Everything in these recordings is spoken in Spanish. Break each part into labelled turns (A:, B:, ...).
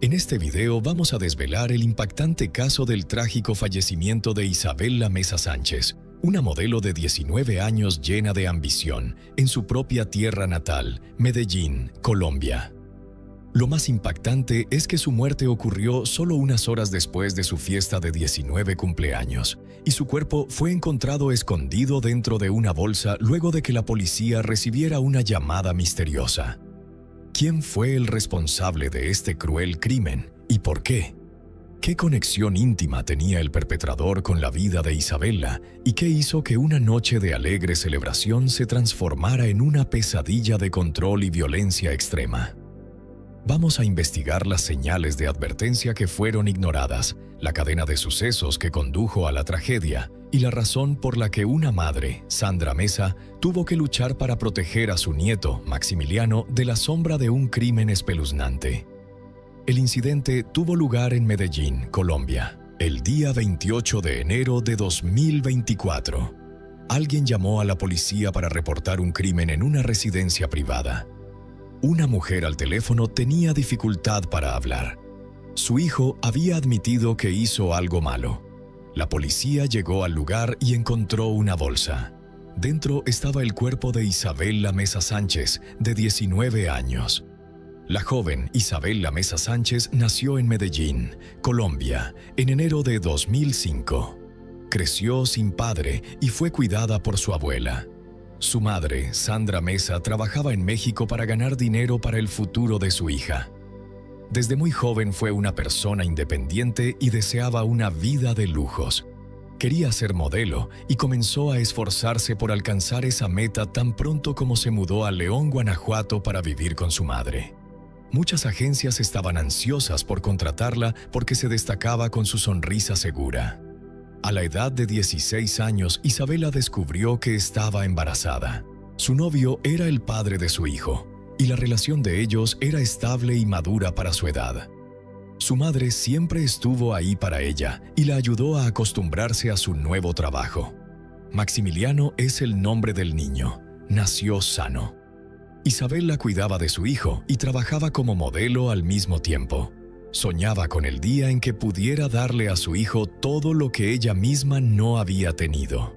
A: En este video vamos a desvelar el impactante caso del trágico fallecimiento de Isabela Mesa Sánchez, una modelo de 19 años llena de ambición, en su propia tierra natal, Medellín, Colombia. Lo más impactante es que su muerte ocurrió solo unas horas después de su fiesta de 19 cumpleaños, y su cuerpo fue encontrado escondido dentro de una bolsa luego de que la policía recibiera una llamada misteriosa. ¿Quién fue el responsable de este cruel crimen y por qué? ¿Qué conexión íntima tenía el perpetrador con la vida de Isabela y qué hizo que una noche de alegre celebración se transformara en una pesadilla de control y violencia extrema? Vamos a investigar las señales de advertencia que fueron ignoradas, la cadena de sucesos que condujo a la tragedia y la razón por la que una madre, Sandra Mesa, tuvo que luchar para proteger a su nieto, Maximiliano, de la sombra de un crimen espeluznante. El incidente tuvo lugar en Medellín, Colombia, el día 28 de enero de 2024. Alguien llamó a la policía para reportar un crimen en una residencia privada. Una mujer al teléfono tenía dificultad para hablar. Su hijo había admitido que hizo algo malo. La policía llegó al lugar y encontró una bolsa. Dentro estaba el cuerpo de Isabela Mesa Sánchez, de 19 años. La joven Isabela Mesa Sánchez nació en Medellín, Colombia, en enero de 2005. Creció sin padre y fue cuidada por su abuela. Su madre, Sandra Mesa, trabajaba en México para ganar dinero para el futuro de su hija. Desde muy joven fue una persona independiente y deseaba una vida de lujos. Quería ser modelo y comenzó a esforzarse por alcanzar esa meta tan pronto como se mudó a León, Guanajuato para vivir con su madre. Muchas agencias estaban ansiosas por contratarla porque se destacaba con su sonrisa segura. A la edad de 16 años, Isabela descubrió que estaba embarazada. Su novio era el padre de su hijo, y la relación de ellos era estable y madura para su edad. Su madre siempre estuvo ahí para ella y la ayudó a acostumbrarse a su nuevo trabajo. Maximiliano es el nombre del niño. Nació sano. Isabela cuidaba de su hijo y trabajaba como modelo al mismo tiempo. Soñaba con el día en que pudiera darle a su hijo todo lo que ella misma no había tenido.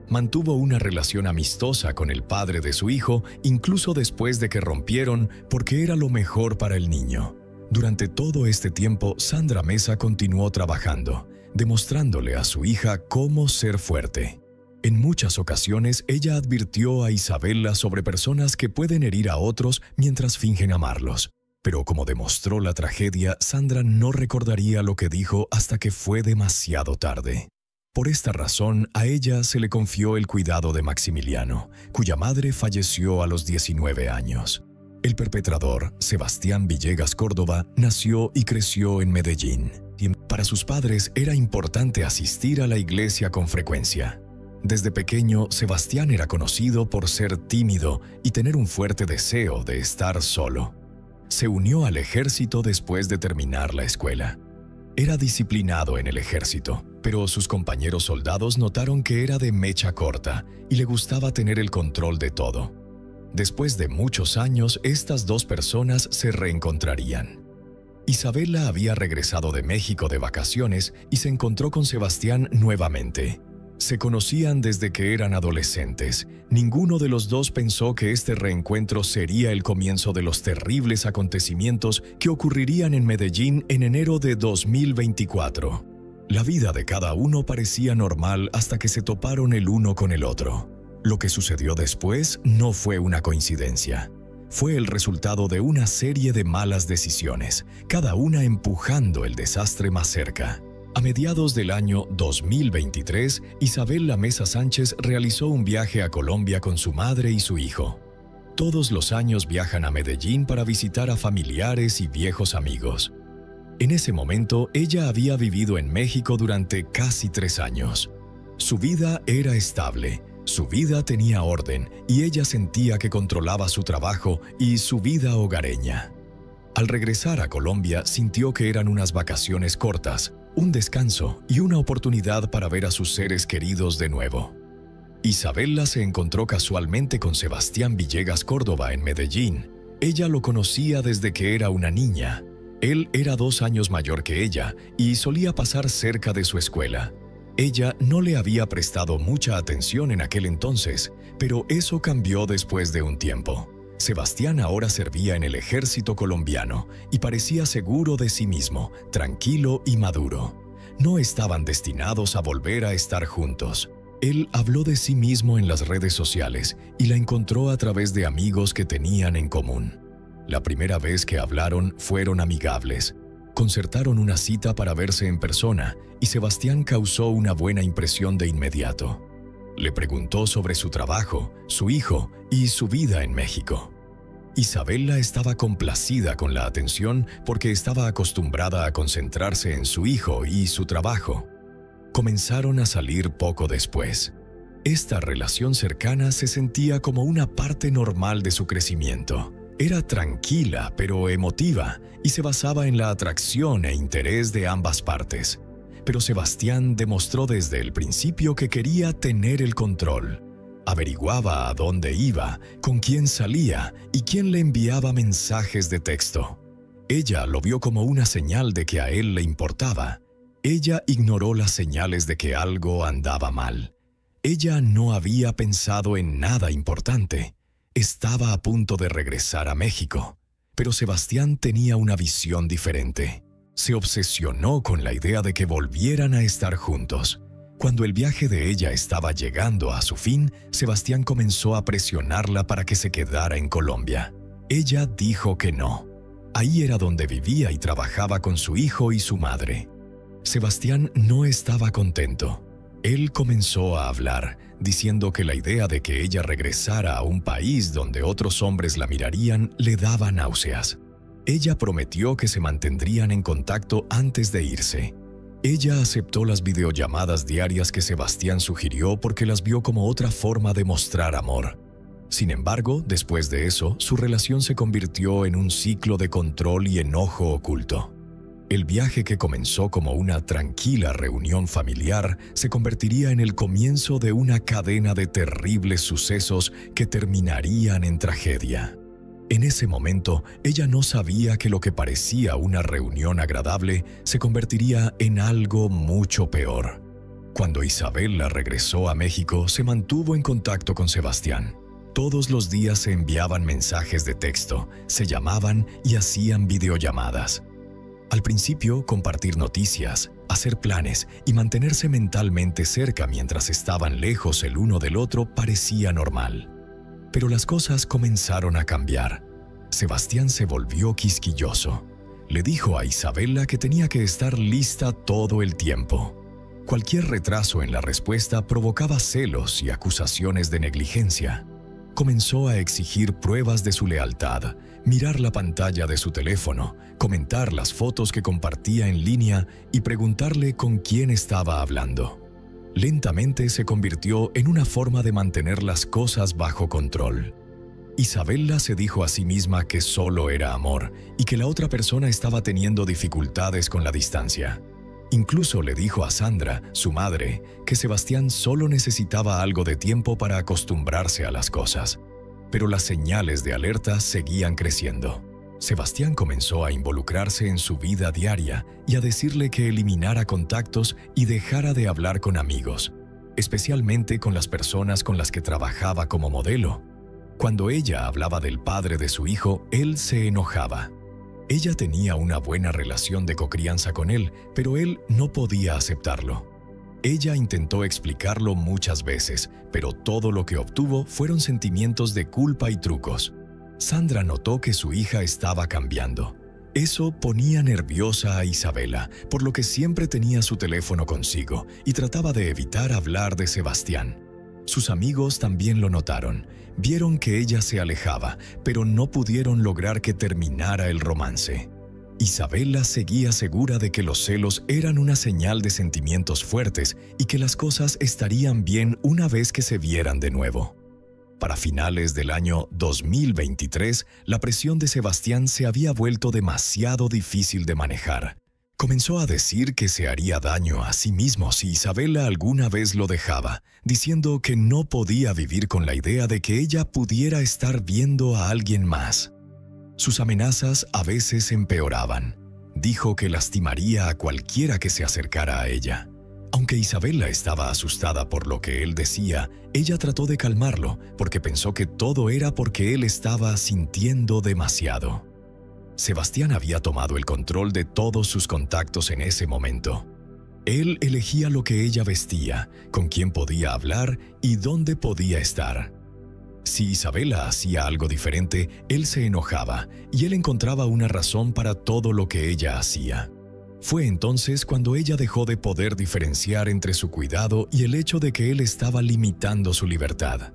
A: Mantuvo una relación amistosa con el padre de su hijo, incluso después de que rompieron, porque era lo mejor para el niño. Durante todo este tiempo, Sandra Mesa continuó trabajando, demostrándole a su hija cómo ser fuerte. En muchas ocasiones, ella advirtió a Isabela sobre personas que pueden herir a otros mientras fingen amarlos. Pero como demostró la tragedia, Sandra no recordaría lo que dijo hasta que fue demasiado tarde. Por esta razón, a ella se le confió el cuidado de Maximiliano, cuya madre falleció a los 19 años. El perpetrador, Sebastián Villegas Córdoba, nació y creció en Medellín. Y para sus padres era importante asistir a la iglesia con frecuencia. Desde pequeño, Sebastián era conocido por ser tímido y tener un fuerte deseo de estar solo. Se unió al ejército después de terminar la escuela. Era disciplinado en el ejército, pero sus compañeros soldados notaron que era de mecha corta y le gustaba tener el control de todo. Después de muchos años, estas dos personas se reencontrarían. Isabela había regresado de México de vacaciones y se encontró con Sebastián nuevamente. Se conocían desde que eran adolescentes. Ninguno de los dos pensó que este reencuentro sería el comienzo de los terribles acontecimientos que ocurrirían en Medellín en enero de 2024. La vida de cada uno parecía normal hasta que se toparon el uno con el otro. Lo que sucedió después no fue una coincidencia. Fue el resultado de una serie de malas decisiones, cada una empujando el desastre más cerca. A mediados del año 2023, Isabela Mesa Sánchez realizó un viaje a Colombia con su madre y su hijo. Todos los años viajan a Medellín para visitar a familiares y viejos amigos. En ese momento, ella había vivido en México durante casi 3 años. Su vida era estable, su vida tenía orden y ella sentía que controlaba su trabajo y su vida hogareña. Al regresar a Colombia, sintió que eran unas vacaciones cortas, un descanso y una oportunidad para ver a sus seres queridos de nuevo. Isabela se encontró casualmente con Sebastián Villegas Córdoba en Medellín. Ella lo conocía desde que era una niña. Él era 2 años mayor que ella y solía pasar cerca de su escuela. Ella no le había prestado mucha atención en aquel entonces, pero eso cambió después de un tiempo. Sebastián ahora servía en el ejército colombiano y parecía seguro de sí mismo, tranquilo y maduro. No estaban destinados a volver a estar juntos. Él habló de sí mismo en las redes sociales y la encontró a través de amigos que tenían en común. La primera vez que hablaron fueron amigables. Concertaron una cita para verse en persona y Sebastián causó una buena impresión de inmediato. Le preguntó sobre su trabajo, su hijo y su vida en México. Isabela estaba complacida con la atención porque estaba acostumbrada a concentrarse en su hijo y su trabajo. Comenzaron a salir poco después. Esta relación cercana se sentía como una parte normal de su crecimiento. Era tranquila pero emotiva y se basaba en la atracción e interés de ambas partes. Pero Sebastián demostró desde el principio que quería tener el control. Averiguaba a dónde iba, con quién salía y quién le enviaba mensajes de texto. Ella lo vio como una señal de que a él le importaba. Ella ignoró las señales de que algo andaba mal. Ella no había pensado en nada importante. Estaba a punto de regresar a México, pero Sebastián tenía una visión diferente. Se obsesionó con la idea de que volvieran a estar juntos. Cuando el viaje de ella estaba llegando a su fin, Sebastián comenzó a presionarla para que se quedara en Colombia. Ella dijo que no. Ahí era donde vivía y trabajaba con su hijo y su madre. Sebastián no estaba contento. Él comenzó a hablar, diciendo que la idea de que ella regresara a un país donde otros hombres la mirarían le daba náuseas. Ella prometió que se mantendrían en contacto antes de irse. Ella aceptó las videollamadas diarias que Sebastián sugirió porque las vio como otra forma de mostrar amor. Sin embargo, después de eso, su relación se convirtió en un ciclo de control y enojo oculto. El viaje que comenzó como una tranquila reunión familiar se convertiría en el comienzo de una cadena de terribles sucesos que terminarían en tragedia. En ese momento, ella no sabía que lo que parecía una reunión agradable se convertiría en algo mucho peor. Cuando Isabela regresó a México, se mantuvo en contacto con Sebastián. Todos los días se enviaban mensajes de texto, se llamaban y hacían videollamadas. Al principio, compartir noticias, hacer planes y mantenerse mentalmente cerca mientras estaban lejos el uno del otro parecía normal. Pero las cosas comenzaron a cambiar. Sebastián se volvió quisquilloso. Le dijo a Isabela que tenía que estar lista todo el tiempo. Cualquier retraso en la respuesta provocaba celos y acusaciones de negligencia. Comenzó a exigir pruebas de su lealtad, mirar la pantalla de su teléfono, comentar las fotos que compartía en línea y preguntarle con quién estaba hablando. Lentamente se convirtió en una forma de mantener las cosas bajo control. Isabela se dijo a sí misma que solo era amor y que la otra persona estaba teniendo dificultades con la distancia. Incluso le dijo a Sandra, su madre, que Sebastián solo necesitaba algo de tiempo para acostumbrarse a las cosas. Pero las señales de alerta seguían creciendo. Sebastián comenzó a involucrarse en su vida diaria y a decirle que eliminara contactos y dejara de hablar con amigos, especialmente con las personas con las que trabajaba como modelo. Cuando ella hablaba del padre de su hijo, él se enojaba. Ella tenía una buena relación de cocrianza con él, pero él no podía aceptarlo. Ella intentó explicarlo muchas veces, pero todo lo que obtuvo fueron sentimientos de culpa y trucos. Sandra notó que su hija estaba cambiando. Eso ponía nerviosa a Isabela, por lo que siempre tenía su teléfono consigo y trataba de evitar hablar de Sebastián. Sus amigos también lo notaron. Vieron que ella se alejaba, pero no pudieron lograr que terminara el romance. Isabela seguía segura de que los celos eran una señal de sentimientos fuertes y que las cosas estarían bien una vez que se vieran de nuevo. Para finales del año 2023, la presión de Sebastián se había vuelto demasiado difícil de manejar. Comenzó a decir que se haría daño a sí mismo si Isabela alguna vez lo dejaba, diciendo que no podía vivir con la idea de que ella pudiera estar viendo a alguien más. Sus amenazas a veces empeoraban. Dijo que lastimaría a cualquiera que se acercara a ella. Aunque Isabela estaba asustada por lo que él decía, ella trató de calmarlo porque pensó que todo era porque él estaba sintiendo demasiado. Sebastián había tomado el control de todos sus contactos en ese momento. Él elegía lo que ella vestía, con quién podía hablar y dónde podía estar. Si Isabela hacía algo diferente, él se enojaba y él encontraba una razón para todo lo que ella hacía. Fue entonces cuando ella dejó de poder diferenciar entre su cuidado y el hecho de que él estaba limitando su libertad.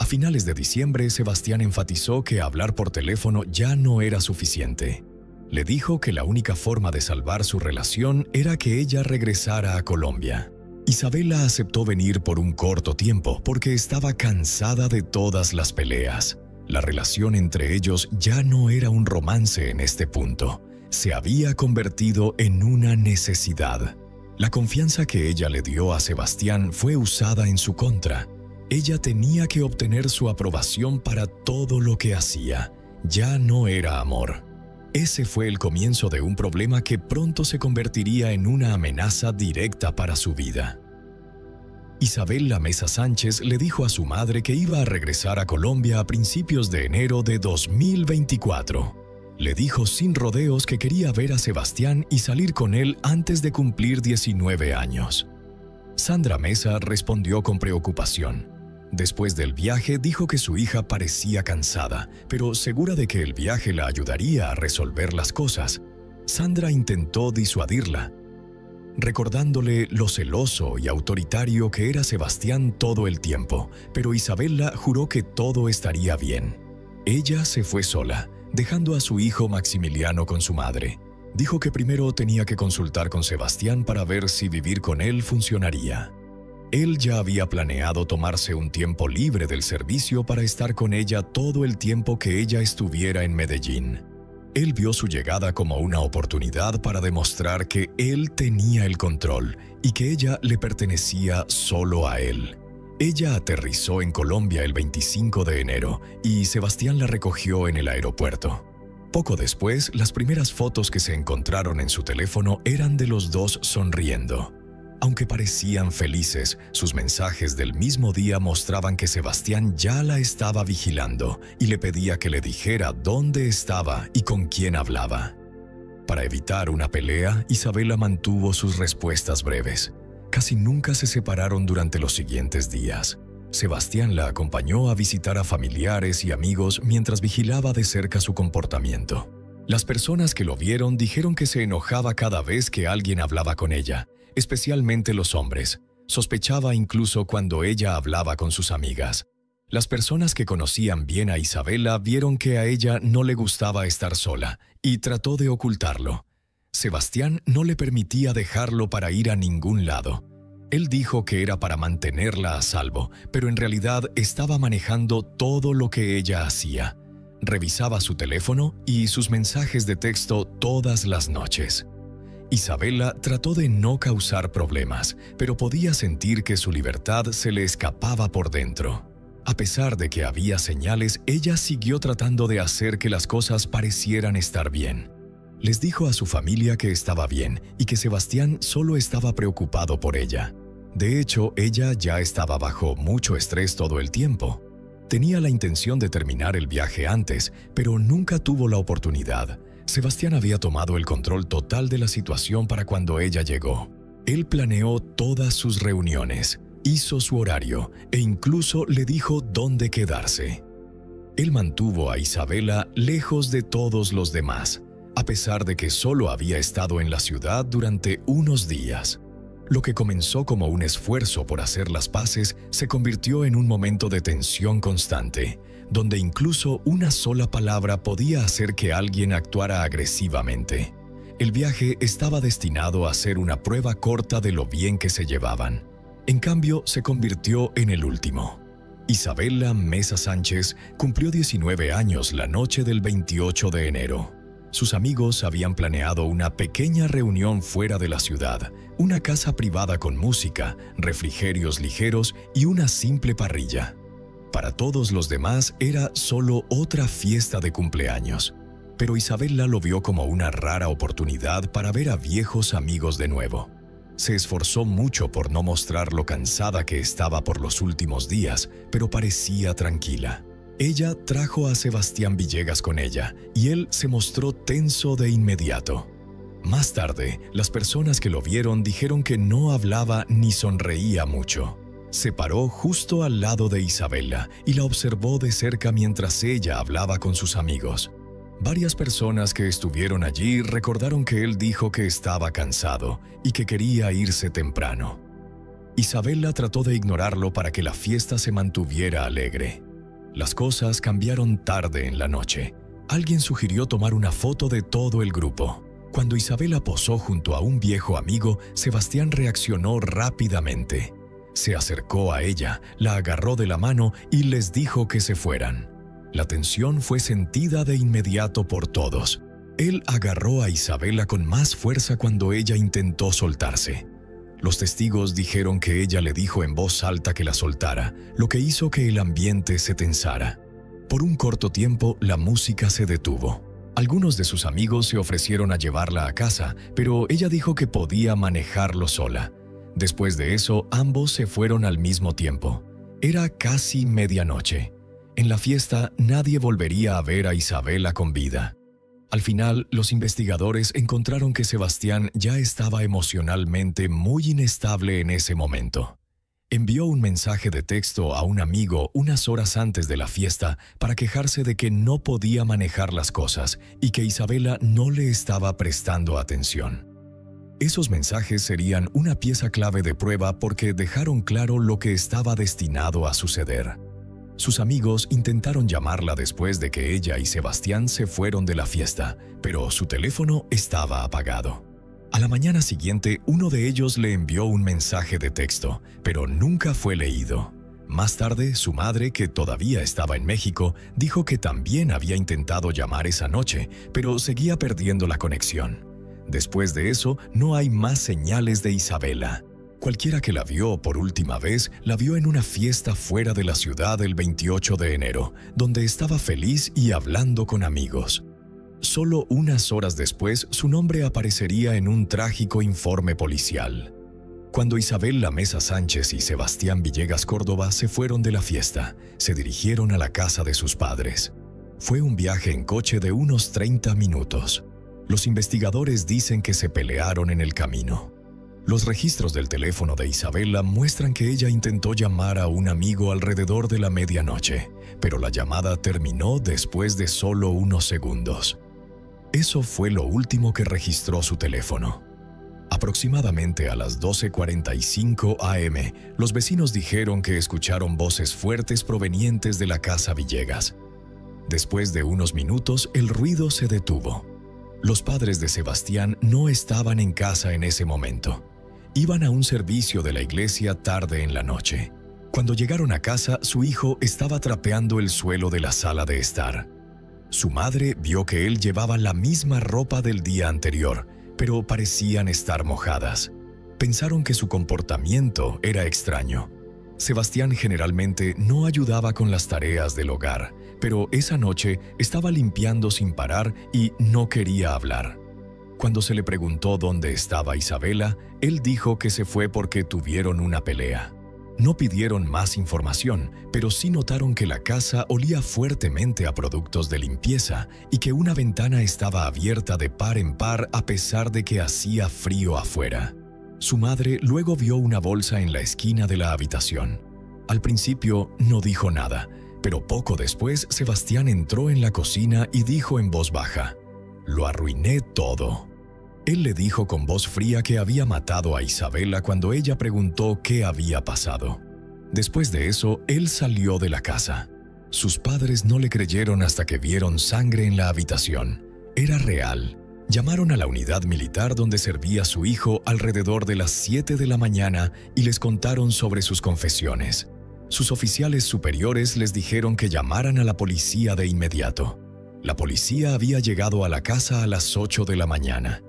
A: A finales de diciembre, Sebastián enfatizó que hablar por teléfono ya no era suficiente. Le dijo que la única forma de salvar su relación era que ella regresara a Colombia. Isabela aceptó venir por un corto tiempo porque estaba cansada de todas las peleas. La relación entre ellos ya no era un romance en este punto. Se había convertido en una necesidad. La confianza que ella le dio a Sebastián fue usada en su contra. Ella tenía que obtener su aprobación para todo lo que hacía. Ya no era amor. Ese fue el comienzo de un problema que pronto se convertiría en una amenaza directa para su vida. Isabel Lamesa Sánchez le dijo a su madre que iba a regresar a Colombia a principios de enero de 2024. Le dijo sin rodeos que quería ver a Sebastián y salir con él antes de cumplir 19 años. Sandra Mesa respondió con preocupación. Después del viaje dijo que su hija parecía cansada, pero segura de que el viaje la ayudaría a resolver las cosas. Sandra intentó disuadirla, recordándole lo celoso y autoritario que era Sebastián todo el tiempo, pero Isabela juró que todo estaría bien. Ella se fue sola, dejando a su hijo Maximiliano con su madre. Dijo que primero tenía que consultar con Sebastián para ver si vivir con él funcionaría. Él ya había planeado tomarse un tiempo libre del servicio para estar con ella todo el tiempo que ella estuviera en Medellín. Él vio su llegada como una oportunidad para demostrar que él tenía el control y que ella le pertenecía solo a él. Ella aterrizó en Colombia el 25 de enero y Sebastián la recogió en el aeropuerto. Poco después, las primeras fotos que se encontraron en su teléfono eran de los dos sonriendo. Aunque parecían felices, sus mensajes del mismo día mostraban que Sebastián ya la estaba vigilando y le pedía que le dijera dónde estaba y con quién hablaba. Para evitar una pelea, Isabela mantuvo sus respuestas breves. Casi nunca se separaron durante los siguientes días. Sebastián la acompañó a visitar a familiares y amigos mientras vigilaba de cerca su comportamiento. Las personas que lo vieron dijeron que se enojaba cada vez que alguien hablaba con ella, especialmente los hombres. Sospechaba incluso cuando ella hablaba con sus amigas. Las personas que conocían bien a Isabela vieron que a ella no le gustaba estar sola y trató de ocultarlo. Sebastián no le permitía dejarlo para ir a ningún lado. Él dijo que era para mantenerla a salvo, pero en realidad estaba manejando todo lo que ella hacía. Revisaba su teléfono y sus mensajes de texto todas las noches. Isabela trató de no causar problemas, pero podía sentir que su libertad se le escapaba por dentro. A pesar de que había señales, ella siguió tratando de hacer que las cosas parecieran estar bien. Les dijo a su familia que estaba bien y que Sebastián solo estaba preocupado por ella. De hecho, ella ya estaba bajo mucho estrés todo el tiempo. Tenía la intención de terminar el viaje antes, pero nunca tuvo la oportunidad. Sebastián había tomado el control total de la situación para cuando ella llegó. Él planeó todas sus reuniones, hizo su horario e incluso le dijo dónde quedarse. Él mantuvo a Isabela lejos de todos los demás, a pesar de que solo había estado en la ciudad durante unos días. Lo que comenzó como un esfuerzo por hacer las paces se convirtió en un momento de tensión constante, donde incluso una sola palabra podía hacer que alguien actuara agresivamente. El viaje estaba destinado a ser una prueba corta de lo bien que se llevaban. En cambio, se convirtió en el último. Isabela Mesa Sánchez cumplió 19 años la noche del 28 de enero. Sus amigos habían planeado una pequeña reunión fuera de la ciudad, una casa privada con música, refrigerios ligeros y una simple parrilla. Para todos los demás era solo otra fiesta de cumpleaños. pero Isabela lo vio como una rara oportunidad para ver a viejos amigos de nuevo. Se esforzó mucho por no mostrar lo cansada que estaba por los últimos días, pero parecía tranquila. Ella trajo a Sebastián Villegas con ella, y él se mostró tenso de inmediato. Más tarde, las personas que lo vieron dijeron que no hablaba ni sonreía mucho. Se paró justo al lado de Isabela y la observó de cerca mientras ella hablaba con sus amigos. Varias personas que estuvieron allí recordaron que él dijo que estaba cansado y que quería irse temprano. Isabela trató de ignorarlo para que la fiesta se mantuviera alegre. Las cosas cambiaron tarde en la noche. Alguien sugirió tomar una foto de todo el grupo. Cuando Isabela posó junto a un viejo amigo, Sebastián reaccionó rápidamente. Se acercó a ella, la agarró de la mano y les dijo que se fueran. La tensión fue sentida de inmediato por todos. Él agarró a Isabela con más fuerza cuando ella intentó soltarse. Los testigos dijeron que ella le dijo en voz alta que la soltara, lo que hizo que el ambiente se tensara. Por un corto tiempo, la música se detuvo. Algunos de sus amigos se ofrecieron a llevarla a casa, pero ella dijo que podía manejarlo sola. Después de eso, ambos se fueron al mismo tiempo. Era casi medianoche. En la fiesta, nadie volvería a ver a Isabela con vida. Al final, los investigadores encontraron que Sebastián ya estaba emocionalmente muy inestable en ese momento. Envió un mensaje de texto a un amigo unas horas antes de la fiesta para quejarse de que no podía manejar las cosas y que Isabela no le estaba prestando atención. Esos mensajes serían una pieza clave de prueba porque dejaron claro lo que estaba destinado a suceder. Sus amigos intentaron llamarla después de que ella y Sebastián se fueron de la fiesta, pero su teléfono estaba apagado. A la mañana siguiente, uno de ellos le envió un mensaje de texto, pero nunca fue leído. Más tarde, su madre, que todavía estaba en México, dijo que también había intentado llamar esa noche, pero seguía perdiendo la conexión. Después de eso, no hay más señales de Isabela. Cualquiera que la vio por última vez, la vio en una fiesta fuera de la ciudad el 28 de enero, donde estaba feliz y hablando con amigos. Solo unas horas después, su nombre aparecería en un trágico informe policial. Cuando Isabela Mesa Sánchez y Sebastián Villegas Córdoba se fueron de la fiesta, se dirigieron a la casa de sus padres. Fue un viaje en coche de unos 30 minutos. Los investigadores dicen que se pelearon en el camino. Los registros del teléfono de Isabela muestran que ella intentó llamar a un amigo alrededor de la medianoche, pero la llamada terminó después de solo unos segundos. Eso fue lo último que registró su teléfono. Aproximadamente a las 12:45 am, los vecinos dijeron que escucharon voces fuertes provenientes de la casa Villegas. Después de unos minutos, el ruido se detuvo. Los padres de Sebastián no estaban en casa en ese momento. Iban a un servicio de la iglesia tarde en la noche. Cuando llegaron a casa, su hijo estaba trapeando el suelo de la sala de estar. Su madre vio que él llevaba la misma ropa del día anterior, pero parecían estar mojadas. Pensaron que su comportamiento era extraño. Sebastián generalmente no ayudaba con las tareas del hogar, pero esa noche estaba limpiando sin parar y no quería hablar. Cuando se le preguntó dónde estaba Isabela, él dijo que se fue porque tuvieron una pelea. No pidieron más información, pero sí notaron que la casa olía fuertemente a productos de limpieza y que una ventana estaba abierta de par en par a pesar de que hacía frío afuera. Su madre luego vio una bolsa en la esquina de la habitación. Al principio no dijo nada, pero poco después Sebastián entró en la cocina y dijo en voz baja: «Lo arruiné todo». Él le dijo con voz fría que había matado a Isabela cuando ella preguntó qué había pasado. Después de eso, él salió de la casa. Sus padres no le creyeron hasta que vieron sangre en la habitación. Era real. Llamaron a la unidad militar donde servía su hijo alrededor de las 7 de la mañana y les contaron sobre sus confesiones. Sus oficiales superiores les dijeron que llamaran a la policía de inmediato. La policía había llegado a la casa a las 8 de la mañana.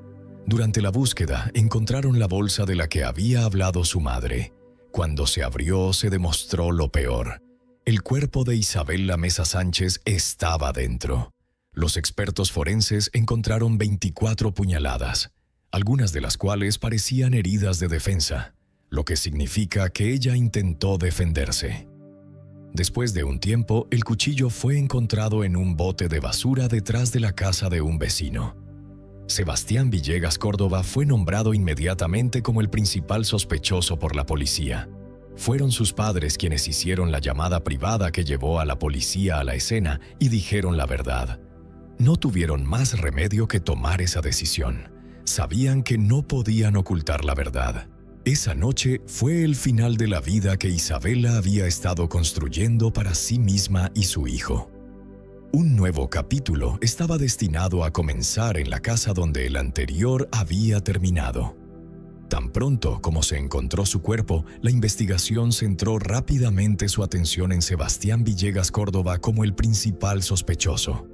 A: Durante la búsqueda, encontraron la bolsa de la que había hablado su madre. Cuando se abrió, se demostró lo peor. El cuerpo de Isabela Mesa Sánchez estaba dentro. Los expertos forenses encontraron 24 puñaladas, algunas de las cuales parecían heridas de defensa, lo que significa que ella intentó defenderse. Después de un tiempo, el cuchillo fue encontrado en un bote de basura detrás de la casa de un vecino. Sebastián Villegas Córdoba fue nombrado inmediatamente como el principal sospechoso por la policía. Fueron sus padres quienes hicieron la llamada privada que llevó a la policía a la escena y dijeron la verdad. No tuvieron más remedio que tomar esa decisión. Sabían que no podían ocultar la verdad. Esa noche fue el final de la vida que Isabela había estado construyendo para sí misma y su hijo. Un nuevo capítulo estaba destinado a comenzar en la casa donde el anterior había terminado. Tan pronto como se encontró su cuerpo, la investigación centró rápidamente su atención en Sebastián Villegas Córdoba como el principal sospechoso.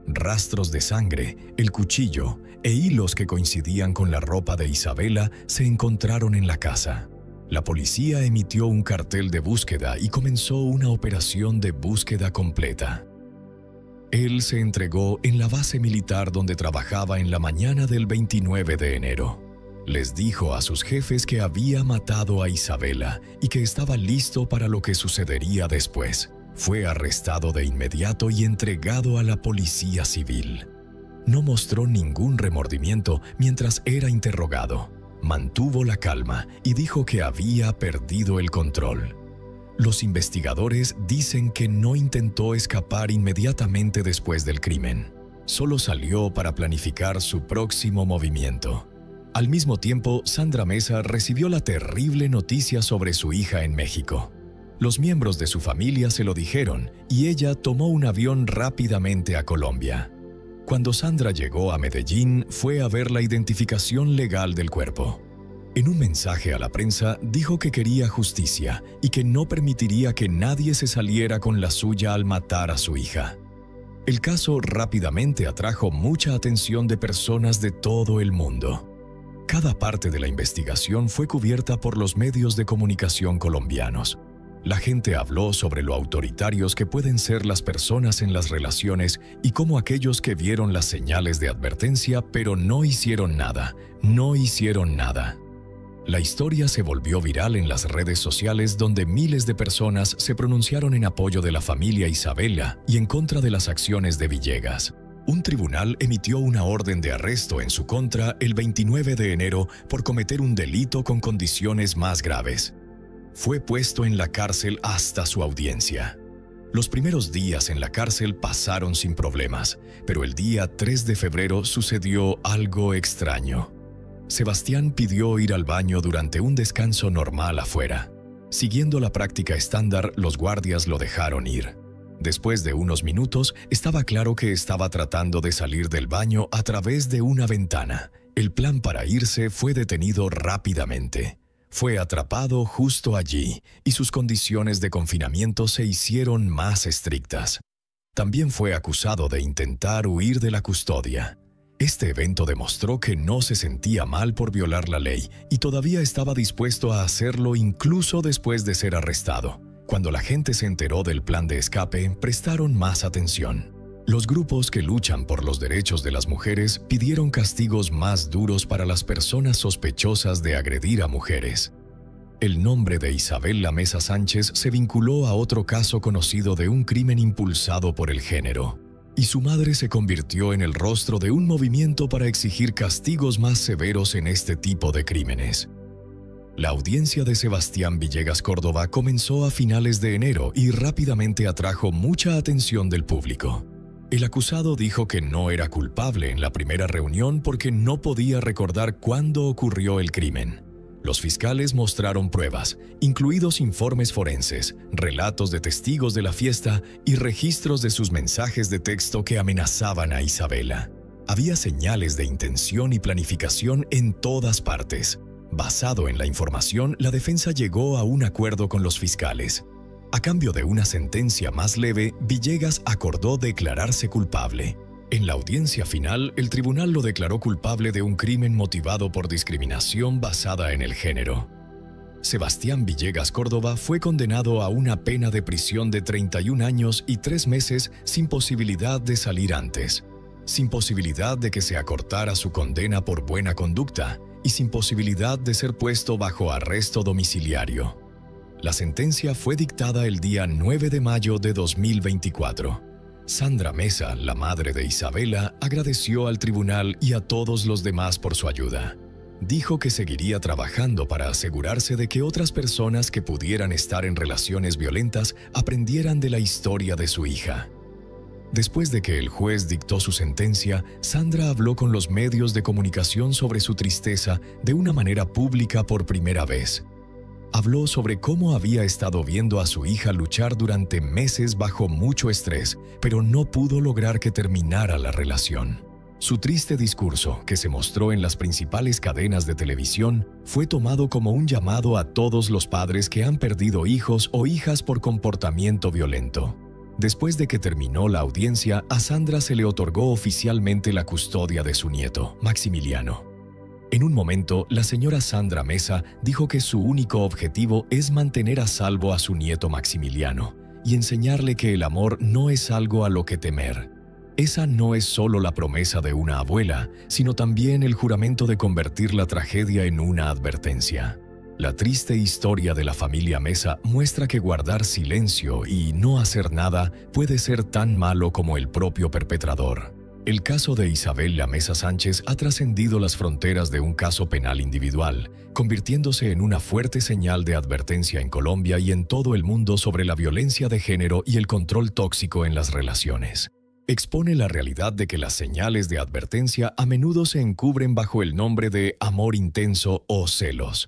A: Rastros de sangre, el cuchillo e hilos que coincidían con la ropa de Isabela se encontraron en la casa. La policía emitió un cartel de búsqueda y comenzó una operación de búsqueda completa. Él se entregó en la base militar donde trabajaba en la mañana del 29 de enero. Les dijo a sus jefes que había matado a Isabela y que estaba listo para lo que sucedería después. Fue arrestado de inmediato y entregado a la policía civil. No mostró ningún remordimiento mientras era interrogado. Mantuvo la calma y dijo que había perdido el control. Los investigadores dicen que no intentó escapar inmediatamente después del crimen. Solo salió para planificar su próximo movimiento. Al mismo tiempo, Sandra Mesa recibió la terrible noticia sobre su hija en México. Los miembros de su familia se lo dijeron y ella tomó un avión rápidamente a Colombia. Cuando Sandra llegó a Medellín, fue a ver la identificación legal del cuerpo. En un mensaje a la prensa, dijo que quería justicia y que no permitiría que nadie se saliera con la suya al matar a su hija. El caso rápidamente atrajo mucha atención de personas de todo el mundo. Cada parte de la investigación fue cubierta por los medios de comunicación colombianos. La gente habló sobre lo autoritarios que pueden ser las personas en las relaciones y cómo aquellos que vieron las señales de advertencia pero no hicieron nada. La historia se volvió viral en las redes sociales donde miles de personas se pronunciaron en apoyo de la familia Isabela y en contra de las acciones de Villegas. Un tribunal emitió una orden de arresto en su contra el 29 de enero por cometer un delito con condiciones más graves. Fue puesto en la cárcel hasta su audiencia. Los primeros días en la cárcel pasaron sin problemas, pero el día 3 de febrero sucedió algo extraño. Sebastián pidió ir al baño durante un descanso normal afuera. Siguiendo la práctica estándar, los guardias lo dejaron ir. Después de unos minutos, estaba claro que estaba tratando de salir del baño a través de una ventana. El plan para irse fue detenido rápidamente. Fue atrapado justo allí y sus condiciones de confinamiento se hicieron más estrictas. También fue acusado de intentar huir de la custodia. Este evento demostró que no se sentía mal por violar la ley y todavía estaba dispuesto a hacerlo incluso después de ser arrestado. Cuando la gente se enteró del plan de escape, prestaron más atención. Los grupos que luchan por los derechos de las mujeres pidieron castigos más duros para las personas sospechosas de agredir a mujeres. El nombre de Isabela Mesa Sánchez se vinculó a otro caso conocido de un crimen impulsado por el género, y su madre se convirtió en el rostro de un movimiento para exigir castigos más severos en este tipo de crímenes. La audiencia de Sebastián Villegas Córdoba comenzó a finales de enero y rápidamente atrajo mucha atención del público. El acusado dijo que no era culpable en la primera reunión porque no podía recordar cuándo ocurrió el crimen. Los fiscales mostraron pruebas, incluidos informes forenses, relatos de testigos de la fiesta y registros de sus mensajes de texto que amenazaban a Isabela. Había señales de intención y planificación en todas partes. Basado en la información, la defensa llegó a un acuerdo con los fiscales. A cambio de una sentencia más leve, Villegas acordó declararse culpable. En la audiencia final, el tribunal lo declaró culpable de un crimen motivado por discriminación basada en el género. Sebastián Villegas Córdoba fue condenado a una pena de prisión de 31 años y 3 meses sin posibilidad de salir antes, sin posibilidad de que se acortara su condena por buena conducta y sin posibilidad de ser puesto bajo arresto domiciliario. La sentencia fue dictada el día 9 de mayo de 2024. Sandra Mesa, la madre de Isabela, agradeció al tribunal y a todos los demás por su ayuda. Dijo que seguiría trabajando para asegurarse de que otras personas que pudieran estar en relaciones violentas aprendieran de la historia de su hija. Después de que el juez dictó su sentencia, Sandra habló con los medios de comunicación sobre su tristeza de una manera pública por primera vez. Habló sobre cómo había estado viendo a su hija luchar durante meses bajo mucho estrés, pero no pudo lograr que terminara la relación. Su triste discurso, que se mostró en las principales cadenas de televisión, fue tomado como un llamado a todos los padres que han perdido hijos o hijas por comportamiento violento. Después de que terminó la audiencia, a Sandra se le otorgó oficialmente la custodia de su nieto, Maximiliano. En un momento, la señora Sandra Mesa dijo que su único objetivo es mantener a salvo a su nieto Maximiliano y enseñarle que el amor no es algo a lo que temer. Esa no es solo la promesa de una abuela, sino también el juramento de convertir la tragedia en una advertencia. La triste historia de la familia Mesa muestra que guardar silencio y no hacer nada puede ser tan malo como el propio perpetrador. El caso de Isabela Mesa Sánchez ha trascendido las fronteras de un caso penal individual, convirtiéndose en una fuerte señal de advertencia en Colombia y en todo el mundo sobre la violencia de género y el control tóxico en las relaciones. Expone la realidad de que las señales de advertencia a menudo se encubren bajo el nombre de amor intenso o celos.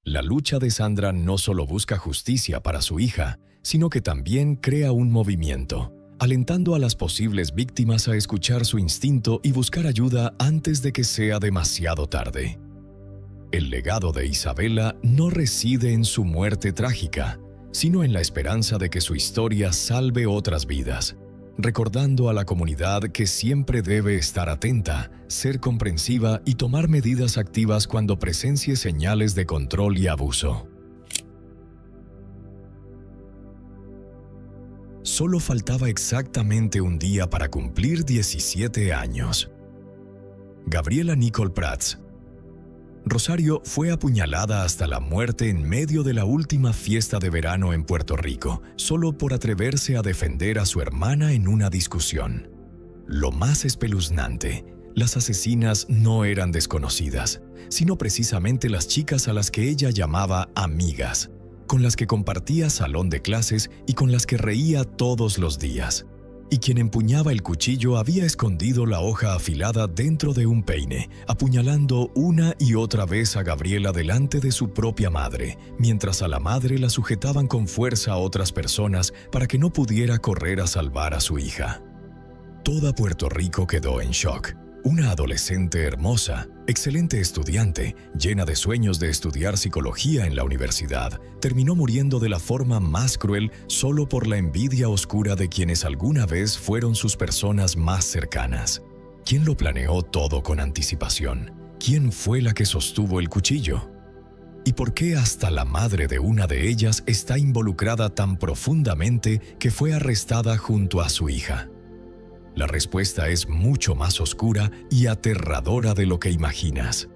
A: La lucha de Sandra no solo busca justicia para su hija, sino que también crea un movimiento, alentando a las posibles víctimas a escuchar su instinto y buscar ayuda antes de que sea demasiado tarde. El legado de Isabela no reside en su muerte trágica, sino en la esperanza de que su historia salve otras vidas, recordando a la comunidad que siempre debe estar atenta, ser comprensiva y tomar medidas activas cuando presencie señales de control y abuso. Solo faltaba exactamente un día para cumplir 17 años. Gabriela Nicole Prats. Rosario fue apuñalada hasta la muerte en medio de la última fiesta de verano en Puerto Rico, solo por atreverse a defender a su hermana en una discusión. Lo más espeluznante, las asesinas no eran desconocidas, sino precisamente las chicas a las que ella llamaba amigas, con las que compartía salón de clases y con las que reía todos los días. Y quien empuñaba el cuchillo había escondido la hoja afilada dentro de un peine, apuñalando una y otra vez a Gabriela delante de su propia madre, mientras a la madre la sujetaban con fuerza a otras personas para que no pudiera correr a salvar a su hija. Toda Puerto Rico quedó en shock. Una adolescente hermosa, excelente estudiante, llena de sueños de estudiar psicología en la universidad, terminó muriendo de la forma más cruel solo por la envidia oscura de quienes alguna vez fueron sus personas más cercanas. ¿Quién lo planeó todo con anticipación? ¿Quién fue la que sostuvo el cuchillo? ¿Y por qué hasta la madre de una de ellas está involucrada tan profundamente que fue arrestada junto a su hija? La respuesta es mucho más oscura y aterradora de lo que imaginas.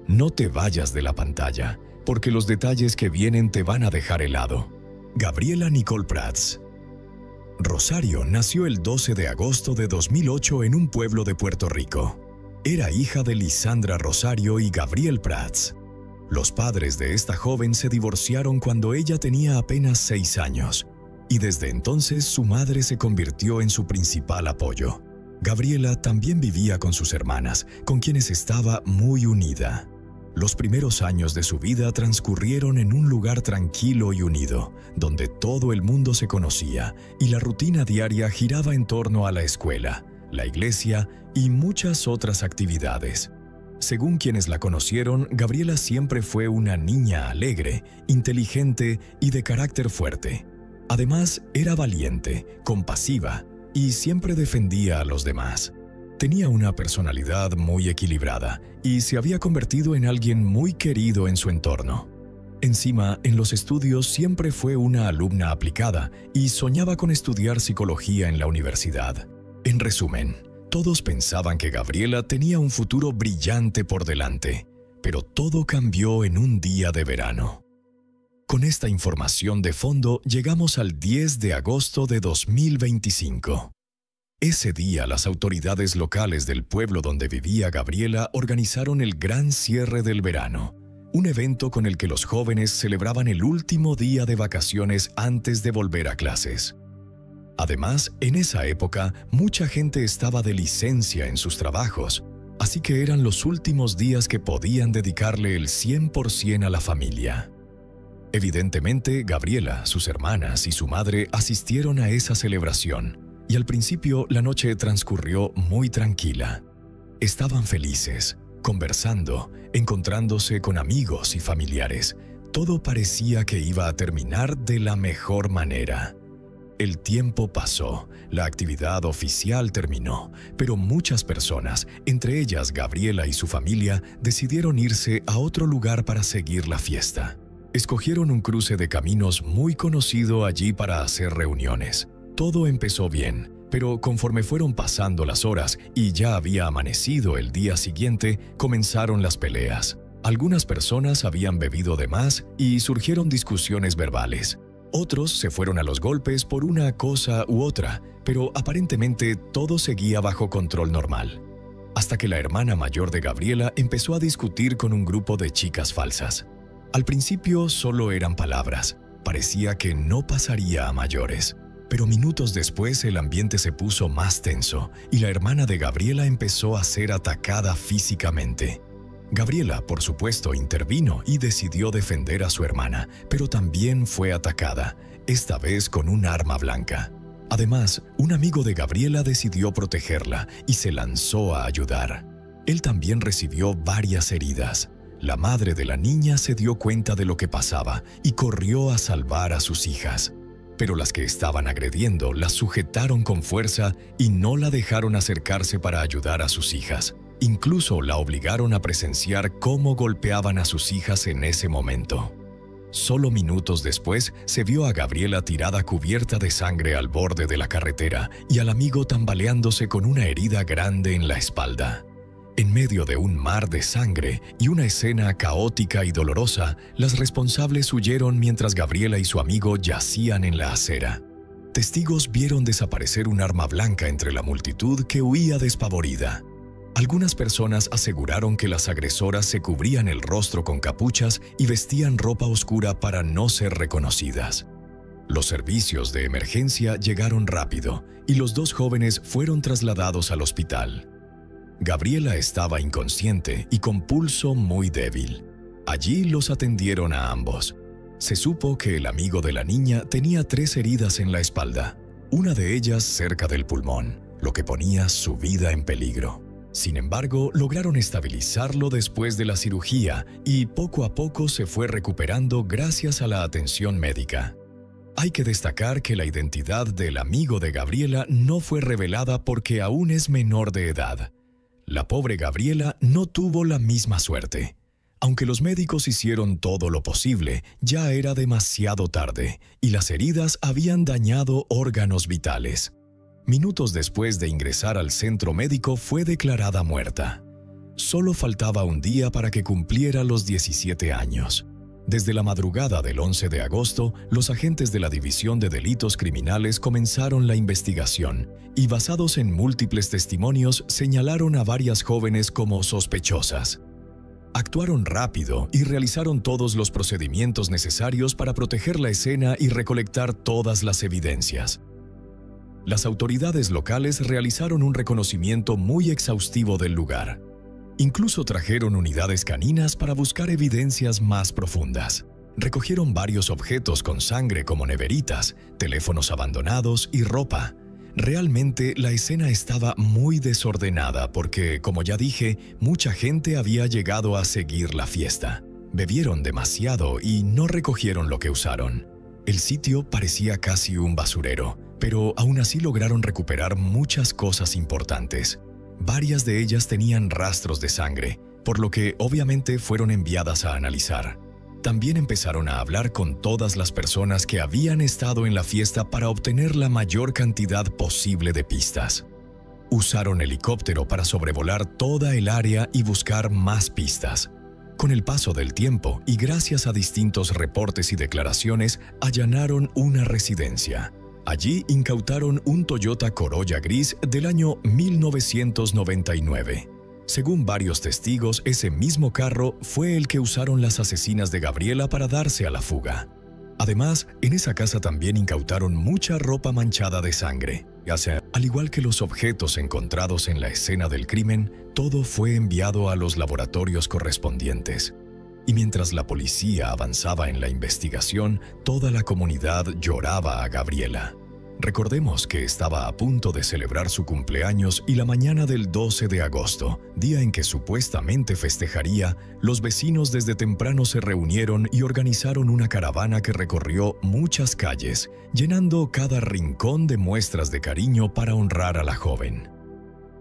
A: No te vayas de la pantalla, porque los detalles que vienen te van a dejar helado. Gabriela Nicole Prats. Rosario nació el 12 de agosto de 2008 en un pueblo de Puerto Rico. Era hija de Lisandra Rosario y Gabriel Prats. Los padres de esta joven se divorciaron cuando ella tenía apenas 6 años. Y desde entonces su madre se convirtió en su principal apoyo. Gabriela también vivía con sus hermanas, con quienes estaba muy unida. Los primeros años de su vida transcurrieron en un lugar tranquilo y unido, donde todo el mundo se conocía y la rutina diaria giraba en torno a la escuela, la iglesia y muchas otras actividades. Según quienes la conocieron, Gabriela siempre fue una niña alegre, inteligente y de carácter fuerte. Además, era valiente, compasiva y siempre defendía a los demás. Tenía una personalidad muy equilibrada y se había convertido en alguien muy querido en su entorno. Encima, en los estudios siempre fue una alumna aplicada y soñaba con estudiar psicología en la universidad. En resumen, todos pensaban que Gabriela tenía un futuro brillante por delante, pero todo cambió en un día de verano. Con esta información de fondo, llegamos al 10 de agosto de 2025. Ese día, las autoridades locales del pueblo donde vivía Gabriela organizaron el gran cierre del verano, un evento con el que los jóvenes celebraban el último día de vacaciones antes de volver a clases. Además, en esa época, mucha gente estaba de licencia en sus trabajos, así que eran los últimos días que podían dedicarle el 100% a la familia. Evidentemente, Gabriela, sus hermanas y su madre asistieron a esa celebración, y al principio la noche transcurrió muy tranquila. Estaban felices, conversando, encontrándose con amigos y familiares. Todo parecía que iba a terminar de la mejor manera. El tiempo pasó, la actividad oficial terminó, pero muchas personas, entre ellas Gabriela y su familia, decidieron irse a otro lugar para seguir la fiesta. Escogieron un cruce de caminos muy conocido allí para hacer reuniones. Todo empezó bien, pero conforme fueron pasando las horas y ya había amanecido el día siguiente, comenzaron las peleas. Algunas personas habían bebido de más y surgieron discusiones verbales. Otros se fueron a los golpes por una cosa u otra, pero aparentemente todo seguía bajo control normal. Hasta que la hermana mayor de Gabriela empezó a discutir con un grupo de chicas falsas. Al principio solo eran palabras, parecía que no pasaría a mayores. Pero minutos después el ambiente se puso más tenso y la hermana de Gabriela empezó a ser atacada físicamente. Gabriela, por supuesto, intervino y decidió defender a su hermana, pero también fue atacada, esta vez con un arma blanca. Además, un amigo de Gabriela decidió protegerla y se lanzó a ayudar. Él también recibió varias heridas. La madre de la niña se dio cuenta de lo que pasaba y corrió a salvar a sus hijas. Pero las que estaban agrediendo la sujetaron con fuerza y no la dejaron acercarse para ayudar a sus hijas. Incluso la obligaron a presenciar cómo golpeaban a sus hijas en ese momento. Solo minutos después se vio a Gabriela tirada cubierta de sangre al borde de la carretera y al amigo tambaleándose con una herida grande en la espalda. En medio de un mar de sangre y una escena caótica y dolorosa, las responsables huyeron mientras Gabriela y su amigo yacían en la acera. Testigos vieron desaparecer un arma blanca entre la multitud que huía despavorida. Algunas personas aseguraron que las agresoras se cubrían el rostro con capuchas y vestían ropa oscura para no ser reconocidas. Los servicios de emergencia llegaron rápido y los dos jóvenes fueron trasladados al hospital. Gabriela estaba inconsciente y con pulso muy débil. Allí los atendieron a ambos. Se supo que el amigo de la niña tenía 3 heridas en la espalda, una de ellas cerca del pulmón, lo que ponía su vida en peligro. Sin embargo, lograron estabilizarlo después de la cirugía y poco a poco se fue recuperando gracias a la atención médica. Hay que destacar que la identidad del amigo de Gabriela no fue revelada porque aún es menor de edad. La pobre Gabriela no tuvo la misma suerte. Aunque los médicos hicieron todo lo posible, ya era demasiado tarde y las heridas habían dañado órganos vitales. Minutos después de ingresar al centro médico fue declarada muerta. Solo faltaba un día para que cumpliera los 17 años. Desde la madrugada del 11 de agosto, los agentes de la División de Delitos Criminales comenzaron la investigación y, basados en múltiples testimonios, señalaron a varias jóvenes como sospechosas. Actuaron rápido y realizaron todos los procedimientos necesarios para proteger la escena y recolectar todas las evidencias. Las autoridades locales realizaron un reconocimiento muy exhaustivo del lugar. Incluso trajeron unidades caninas para buscar evidencias más profundas. Recogieron varios objetos con sangre como neveritas, teléfonos abandonados y ropa. Realmente la escena estaba muy desordenada porque, como ya dije, mucha gente había llegado a seguir la fiesta. Bebieron demasiado y no recogieron lo que usaron. El sitio parecía casi un basurero, pero aún así lograron recuperar muchas cosas importantes. Varias de ellas tenían rastros de sangre, por lo que obviamente fueron enviadas a analizar. También empezaron a hablar con todas las personas que habían estado en la fiesta para obtener la mayor cantidad posible de pistas. Usaron helicóptero para sobrevolar toda el área y buscar más pistas. Con el paso del tiempo y gracias a distintos reportes y declaraciones, allanaron una residencia. Allí incautaron un Toyota Corolla gris del año 1999. Según varios testigos, ese mismo carro fue el que usaron las asesinas de Gabriela para darse a la fuga. Además, en esa casa también incautaron mucha ropa manchada de sangre. Al igual que los objetos encontrados en la escena del crimen, todo fue enviado a los laboratorios correspondientes. Y mientras la policía avanzaba en la investigación, toda la comunidad lloraba a Gabriela. Recordemos que estaba a punto de celebrar su cumpleaños y la mañana del 12 de agosto, día en que supuestamente festejaría, los vecinos desde temprano se reunieron y organizaron una caravana que recorrió muchas calles, llenando cada rincón de muestras de cariño para honrar a la joven.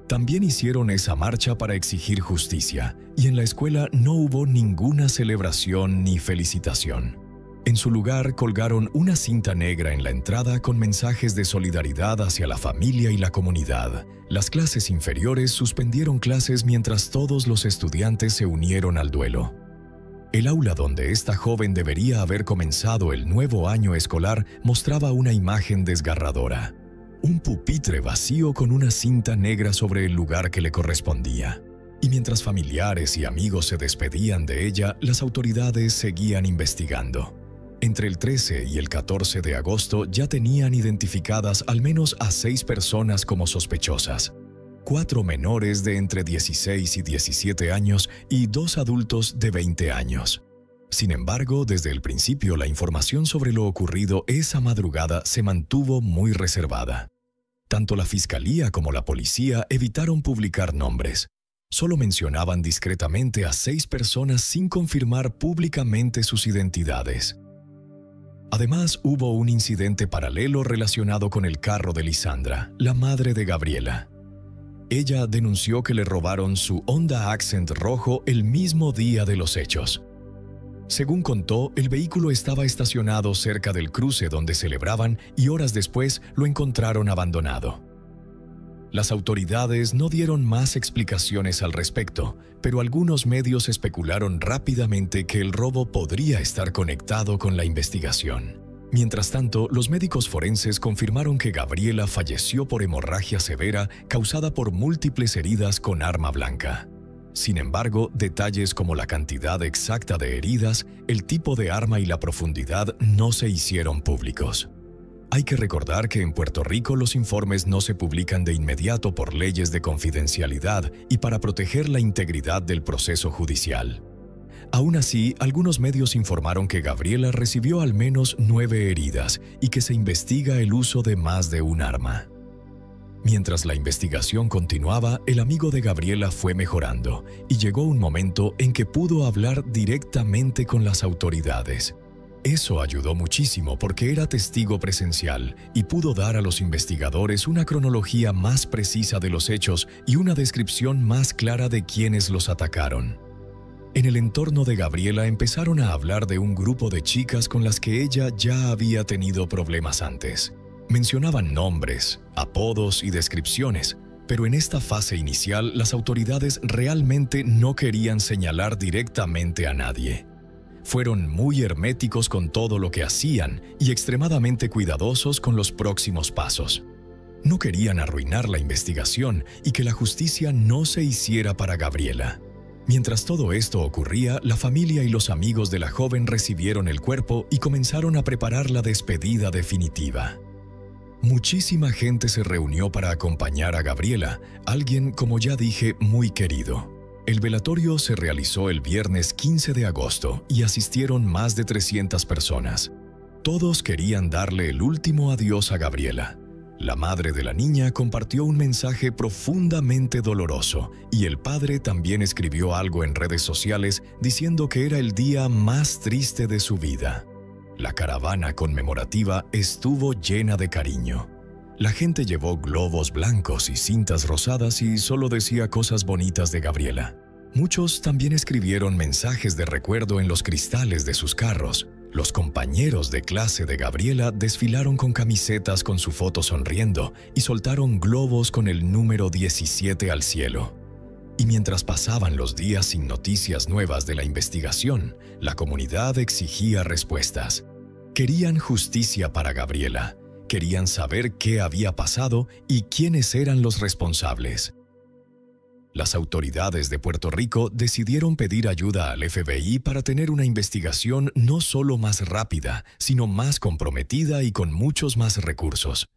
A: También hicieron esa marcha para exigir justicia, y en la escuela no hubo ninguna celebración ni felicitación. En su lugar colgaron una cinta negra en la entrada con mensajes de solidaridad hacia la familia y la comunidad. Las clases inferiores suspendieron clases mientras todos los estudiantes se unieron al duelo. El aula donde esta joven debería haber comenzado el nuevo año escolar mostraba una imagen desgarradora. Un pupitre vacío con una cinta negra sobre el lugar que le correspondía. Y mientras familiares y amigos se despedían de ella, las autoridades seguían investigando. Entre el 13 y el 14 de agosto ya tenían identificadas al menos a 6 personas como sospechosas. 4 menores de entre 16 y 17 años y 2 adultos de 20 años. Sin embargo, desde el principio la información sobre lo ocurrido esa madrugada se mantuvo muy reservada. Tanto la fiscalía como la policía evitaron publicar nombres. Solo mencionaban discretamente a 6 personas sin confirmar públicamente sus identidades. Además, hubo un incidente paralelo relacionado con el carro de Lisandra, la madre de Gabriela. Ella denunció que le robaron su Honda Accent rojo el mismo día de los hechos. Según contó, el vehículo estaba estacionado cerca del cruce donde celebraban y horas después lo encontraron abandonado. Las autoridades no dieron más explicaciones al respecto, pero algunos medios especularon rápidamente que el robo podría estar conectado con la investigación. Mientras tanto, los médicos forenses confirmaron que Gabriela falleció por hemorragia severa causada por múltiples heridas con arma blanca. Sin embargo, detalles como la cantidad exacta de heridas, el tipo de arma y la profundidad no se hicieron públicos. Hay que recordar que en Puerto Rico los informes no se publican de inmediato por leyes de confidencialidad y para proteger la integridad del proceso judicial. Aún así, algunos medios informaron que Gabriela recibió al menos 9 heridas y que se investiga el uso de más de un arma. Mientras la investigación continuaba, el amigo de Gabriela fue mejorando y llegó un momento en que pudo hablar directamente con las autoridades. Eso ayudó muchísimo porque era testigo presencial y pudo dar a los investigadores una cronología más precisa de los hechos y una descripción más clara de quiénes los atacaron. En el entorno de Gabriela empezaron a hablar de un grupo de chicas con las que ella ya había tenido problemas antes. Mencionaban nombres, apodos y descripciones, pero en esta fase inicial las autoridades realmente no querían señalar directamente a nadie. Fueron muy herméticos con todo lo que hacían y extremadamente cuidadosos con los próximos pasos. No querían arruinar la investigación y que la justicia no se hiciera para Gabriela. Mientras todo esto ocurría, la familia y los amigos de la joven recibieron el cuerpo y comenzaron a preparar la despedida definitiva. Muchísima gente se reunió para acompañar a Gabriela, alguien, como ya dije, muy querido. El velatorio se realizó el viernes 15 de agosto y asistieron más de 300 personas. Todos querían darle el último adiós a Gabriela. La madre de la niña compartió un mensaje profundamente doloroso y el padre también escribió algo en redes sociales diciendo que era el día más triste de su vida. La caravana conmemorativa estuvo llena de cariño. La gente llevó globos blancos y cintas rosadas y solo decía cosas bonitas de Gabriela. Muchos también escribieron mensajes de recuerdo en los cristales de sus carros. Los compañeros de clase de Gabriela desfilaron con camisetas con su foto sonriendo y soltaron globos con el número 17 al cielo. Y mientras pasaban los días sin noticias nuevas de la investigación, la comunidad exigía respuestas. Querían justicia para Gabriela, querían saber qué había pasado y quiénes eran los responsables. Las autoridades de Puerto Rico decidieron pedir ayuda al FBI para tener una investigación no solo más rápida, sino más comprometida y con muchos más recursos.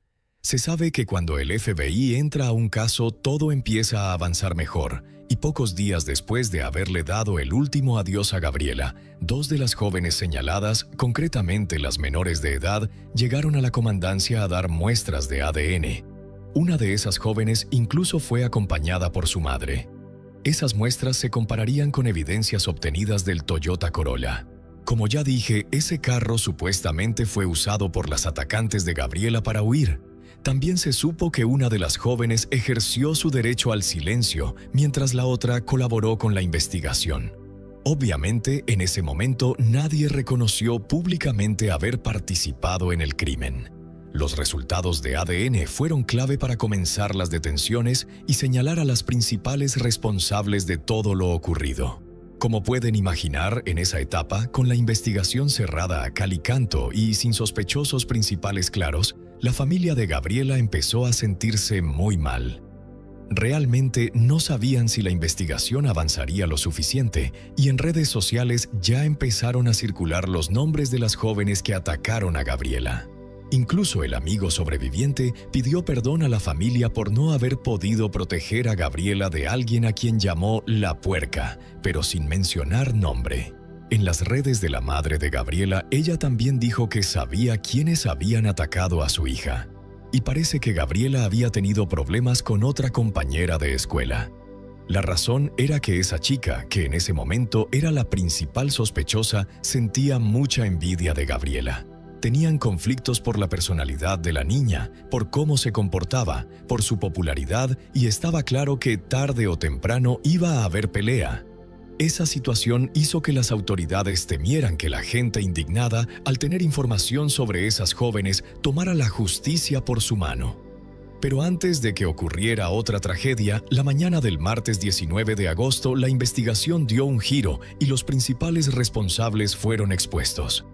A: Se sabe que cuando el FBI entra a un caso, todo empieza a avanzar mejor, y pocos días después de haberle dado el último adiós a Gabriela, dos de las jóvenes señaladas, concretamente las menores de edad, llegaron a la comandancia a dar muestras de ADN. Una de esas jóvenes incluso fue acompañada por su madre. Esas muestras se compararían con evidencias obtenidas del Toyota Corolla. Como ya dije, ese carro supuestamente fue usado por las atacantes de Gabriela para huir. También se supo que una de las jóvenes ejerció su derecho al silencio, mientras la otra colaboró con la investigación. Obviamente, en ese momento nadie reconoció públicamente haber participado en el crimen. Los resultados de ADN fueron clave para comenzar las detenciones y señalar a las principales responsables de todo lo ocurrido. Como pueden imaginar, en esa etapa, con la investigación cerrada a cal y canto y sin sospechosos principales claros, la familia de Gabriela empezó a sentirse muy mal. Realmente no sabían si la investigación avanzaría lo suficiente y en redes sociales ya empezaron a circular los nombres de las jóvenes que atacaron a Gabriela. Incluso el amigo sobreviviente pidió perdón a la familia por no haber podido proteger a Gabriela de alguien a quien llamó la puerca, pero sin mencionar nombre. En las redes de la madre de Gabriela, ella también dijo que sabía quiénes habían atacado a su hija. Y parece que Gabriela había tenido problemas con otra compañera de escuela. La razón era que esa chica, que en ese momento era la principal sospechosa, sentía mucha envidia de Gabriela. Tenían conflictos por la personalidad de la niña, por cómo se comportaba, por su popularidad y estaba claro que tarde o temprano iba a haber pelea. Esa situación hizo que las autoridades temieran que la gente indignada, al tener información sobre esas jóvenes, tomara la justicia por su mano. Pero antes de que ocurriera otra tragedia, la mañana del martes 19 de agosto, la investigación dio un giro y los principales responsables fueron expuestos.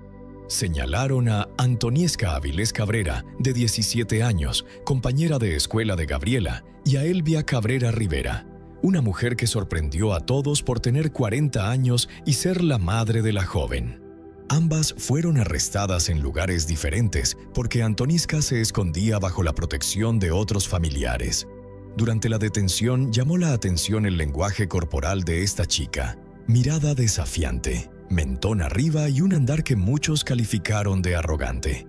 A: Señalaron a Antoniesca Avilés Cabrera, de 17 años, compañera de escuela de Gabriela, y a Elvia Cabrera Rivera, una mujer que sorprendió a todos por tener 40 años y ser la madre de la joven. Ambas fueron arrestadas en lugares diferentes porque Antoniesca se escondía bajo la protección de otros familiares. Durante la detención llamó la atención el lenguaje corporal de esta chica, mirada desafiante, mentón arriba y un andar que muchos calificaron de arrogante.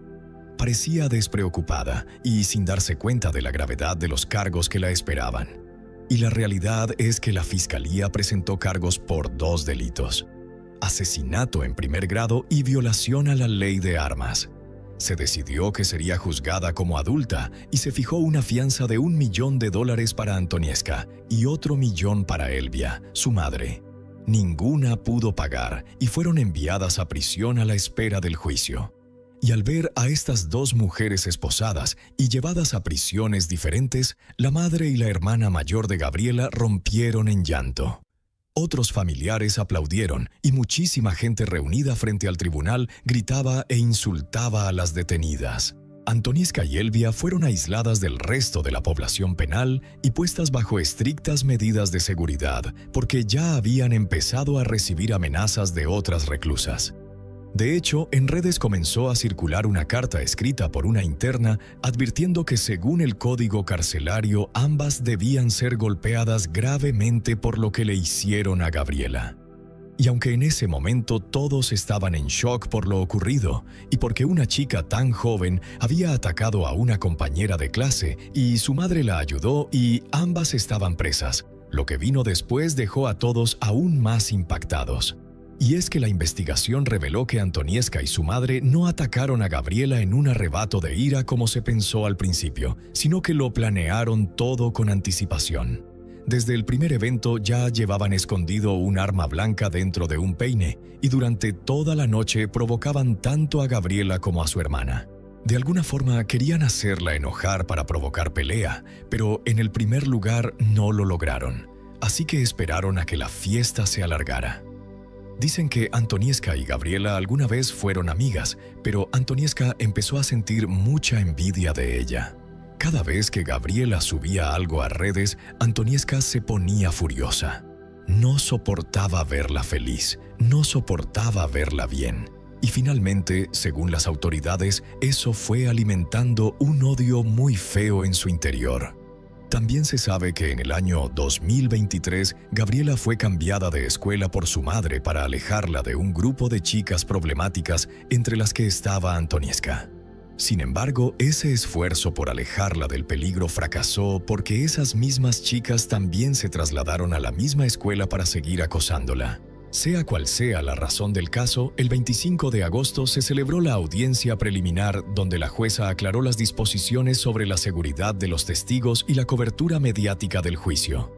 A: Parecía despreocupada y sin darse cuenta de la gravedad de los cargos que la esperaban. Y la realidad es que la fiscalía presentó cargos por 2 delitos: asesinato en primer grado y violación a la ley de armas. Se decidió que sería juzgada como adulta y se fijó una fianza de $1 millón para Antoniesca y otro $1 millón para Elvia, su madre. Ninguna pudo pagar y fueron enviadas a prisión a la espera del juicio. Y al ver a estas 2 mujeres esposadas y llevadas a prisiones diferentes, la madre y la hermana mayor de Gabriela rompieron en llanto. Otros familiares aplaudieron y muchísima gente reunida frente al tribunal gritaba e insultaba a las detenidas. Antoniesca y Elvia fueron aisladas del resto de la población penal y puestas bajo estrictas medidas de seguridad porque ya habían empezado a recibir amenazas de otras reclusas. De hecho, en redes comenzó a circular una carta escrita por una interna advirtiendo que según el código carcelario ambas debían ser golpeadas gravemente por lo que le hicieron a Gabriela. Y aunque en ese momento todos estaban en shock por lo ocurrido y porque una chica tan joven había atacado a una compañera de clase y su madre la ayudó y ambas estaban presas, lo que vino después dejó a todos aún más impactados. Y es que la investigación reveló que Antoniesca y su madre no atacaron a Gabriela en un arrebato de ira como se pensó al principio, sino que lo planearon todo con anticipación. Desde el primer evento ya llevaban escondido un arma blanca dentro de un peine y durante toda la noche provocaban tanto a Gabriela como a su hermana. De alguna forma querían hacerla enojar para provocar pelea, pero en el primer lugar no lo lograron, así que esperaron a que la fiesta se alargara. Dicen que Antonieszka y Gabriela alguna vez fueron amigas, pero Antonieszka empezó a sentir mucha envidia de ella. Cada vez que Gabriela subía algo a redes, Antonieszka se ponía furiosa. No soportaba verla feliz, no soportaba verla bien. Y finalmente, según las autoridades, eso fue alimentando un odio muy feo en su interior. También se sabe que en el año 2023, Gabriela fue cambiada de escuela por su madre para alejarla de un grupo de chicas problemáticas entre las que estaba Antonieszka. Sin embargo, ese esfuerzo por alejarla del peligro fracasó porque esas mismas chicas también se trasladaron a la misma escuela para seguir acosándola. Sea cual sea la razón del caso, el 25 de agosto se celebró la audiencia preliminar donde la jueza aclaró las disposiciones sobre la seguridad de los testigos y la cobertura mediática del juicio.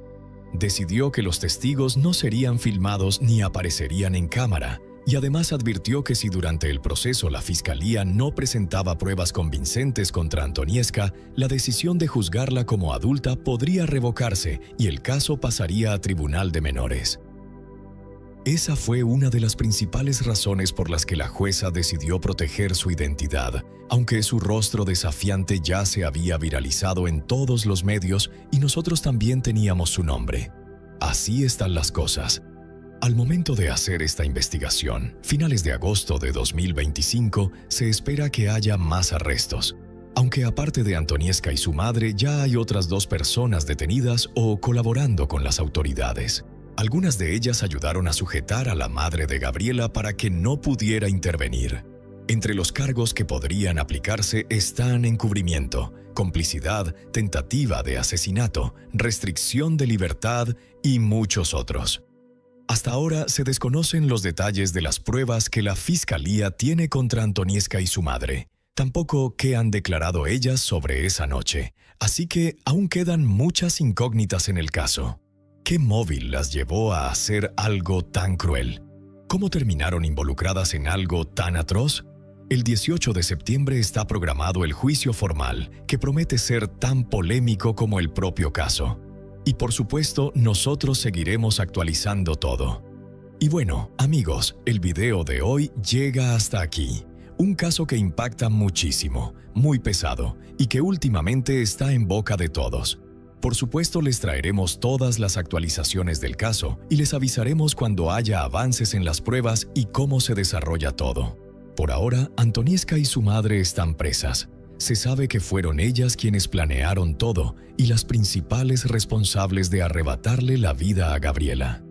A: Decidió que los testigos no serían filmados ni aparecerían en cámara, y además advirtió que si durante el proceso la fiscalía no presentaba pruebas convincentes contra Antonieszka, la decisión de juzgarla como adulta podría revocarse y el caso pasaría a tribunal de menores. Esa fue una de las principales razones por las que la jueza decidió proteger su identidad, aunque su rostro desafiante ya se había viralizado en todos los medios y nosotros también teníamos su nombre. Así están las cosas. Al momento de hacer esta investigación, finales de agosto de 2025, se espera que haya más arrestos. Aunque aparte de Antonieszka y su madre, ya hay otras 2 personas detenidas o colaborando con las autoridades. Algunas de ellas ayudaron a sujetar a la madre de Gabriela para que no pudiera intervenir. Entre los cargos que podrían aplicarse están encubrimiento, complicidad, tentativa de asesinato, restricción de libertad y muchos otros. Hasta ahora se desconocen los detalles de las pruebas que la Fiscalía tiene contra Antonieszka y su madre. Tampoco qué han declarado ellas sobre esa noche, así que aún quedan muchas incógnitas en el caso. ¿Qué móvil las llevó a hacer algo tan cruel? ¿Cómo terminaron involucradas en algo tan atroz? El 18 de septiembre está programado el juicio formal, que promete ser tan polémico como el propio caso. Y por supuesto, nosotros seguiremos actualizando todo. Y bueno, amigos, el video de hoy llega hasta aquí. Un caso que impacta muchísimo, muy pesado, y que últimamente está en boca de todos. Por supuesto, les traeremos todas las actualizaciones del caso y les avisaremos cuando haya avances en las pruebas y cómo se desarrolla todo. Por ahora, Antonieszka y su madre están presas. Se sabe que fueron ellas quienes planearon todo y las principales responsables de arrebatarle la vida a Gabriela.